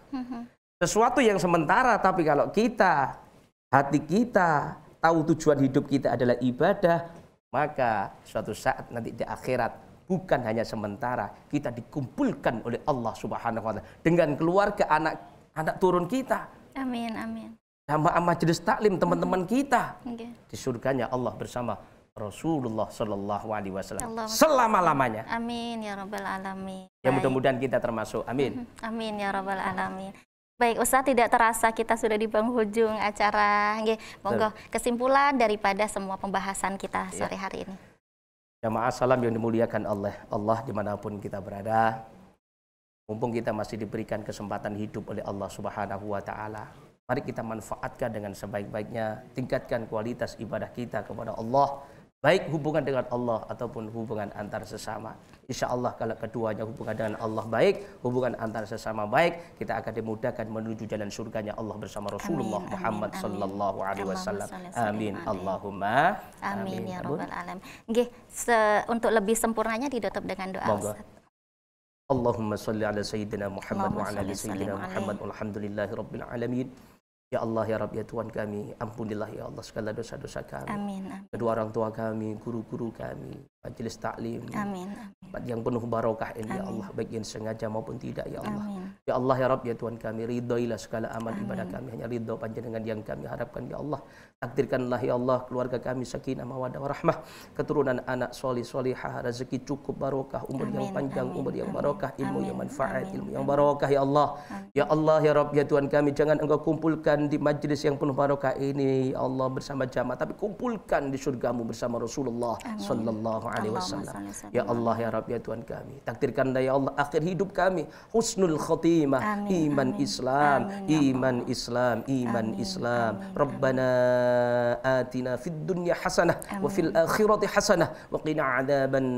Sesuatu yang sementara, tapi kalau kita, hati kita tahu tujuan hidup kita adalah ibadah, maka suatu saat nanti di akhirat bukan hanya sementara, kita dikumpulkan oleh Allah Subhanahu wa taala dengan keluarga, anak turun kita. Amin, amin. Sama majelis taklim teman-teman kita. Di surganya Allah bersama Rasulullah Sallallahu Alaihi Wasallam selama-lamanya. Amin ya Rabbal Alamin. Ya mudah-mudahan kita termasuk. Amin. Amin ya Rabbal Alamin. Baik Ustaz, tidak terasa kita sudah di penghujung acara. Monggo kesimpulan daripada semua pembahasan kita sore hari ini. Jamaah salam yang dimuliakan Allah dimanapun kita berada. Mumpung kita masih diberikan kesempatan hidup oleh Allah Subhanahu wa taala, mari kita manfaatkan dengan sebaik-baiknya, tingkatkan kualitas ibadah kita kepada Allah, baik hubungan dengan Allah ataupun hubungan antar sesama. Insya Allah kalau keduanya hubungan dengan Allah baik, hubungan antar sesama baik, kita akan dimudahkan menuju jalan surganya Allah bersama Rasulullah Muhammad Sallallahu Alaihi Wasallam. Amin. Allahumma amin ya Rabbal Alamin. Untuk lebih sempurnanya ditutup dengan doa. Ustaz. Allahumma salli ala Sayyidina Muhammad wa ala ali Sayyidina Muhammad walhamdulillahi rabbil alamin. Ya Allah, ya Rabb, ya Tuhan kami, ampunilah ya Allah segala dosa-dosa kami. Amin. Kedua orang tua kami, guru-guru kami, majelis taklim. Amin. Yang penuh barokah ini ya Allah, baik yang sengaja maupun tidak ya Allah. Ya Allah, ya Rabb, ya Tuhan kami, ridhoilah segala amal ibadah kami, hanya ridho panjenengan yang kami harapkan ya Allah. Takdirkanlah ya Allah keluarga kami sakinah mawaddah warahmah, keturunan anak solih solihah, rezeki cukup barokah, umur yang panjang, umur yang barokah, ilmu yang manfaat, ilmu yang barokah ya Allah. Ya Allah, ya Rabb, ya Tuhan kami, jangan Engkau kumpulkan di majlis yang penuh barokah ini ya Allah bersama jamaah, tapi kumpulkan di surgamu bersama Rasulullah Sallallahu Alaihi Wasallam. Ya Allah, ya Rabb, ya Tuhan kami, takdirkanlah ya Allah akhir hidup kami husnul khotimah, iman Islam, iman Islam, iman Islam. Rabbana atina fid dunya hasanah wa fil akhirati hasanah wa qina adzaban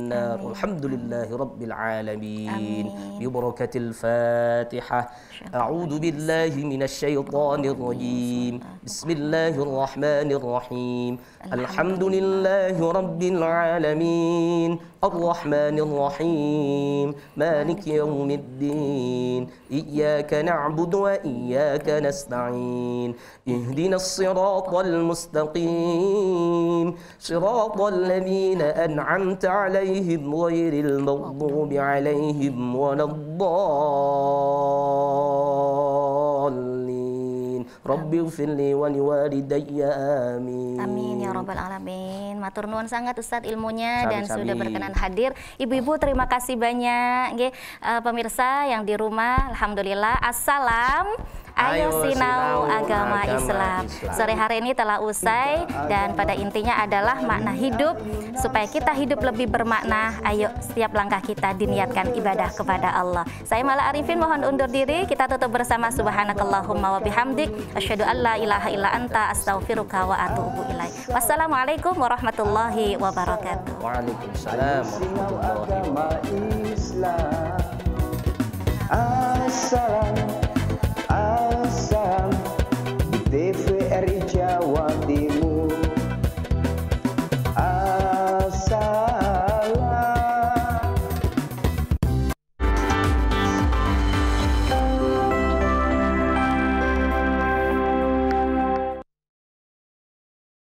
nar. Alhamdulillahi rabbil alamin. Bi barakatil Fatihah. A'udzu billahi minasy syaithanir rajim. Bismillahir rahmanir rahim. Alhamdulillahi rabbil alamin. Ar-Rahmanir Rahim. Maliki yaumiddin. Iyyaka na'budu wa iyyaka nasta'in. Ihdinas siratal mustaqim. Siratal ladzina an'amta 'alaihim ghairil maghdubi 'alaihim waladdallin. Rabbi ighfirli wa liwalidayya amin. Amin ya Rabbal Alamin. Matur nuwun sangat Ustadz ilmunya dan sudah berkenan hadir. Ibu-ibu terima kasih banyak. Pemirsa yang di rumah, alhamdulillah. Ayo sinau agama Islam. Sore hari ini telah usai dan pada intinya adalah makna hidup. Supaya kita hidup lebih bermakna, ayo setiap langkah kita diniatkan ibadah kepada Allah. Saya Mala Arifin mohon undur diri. Kita tutup bersama subhanakallahumma wa bihamdik asyhadu an la ilaha illa anta astaghfiruka wa atubu ilaik. Wassalamualaikum warahmatullahi wabarakatuh. Waalaikumsalam warahmatullahi wabarakatuh. Assalam, assalam di TVRI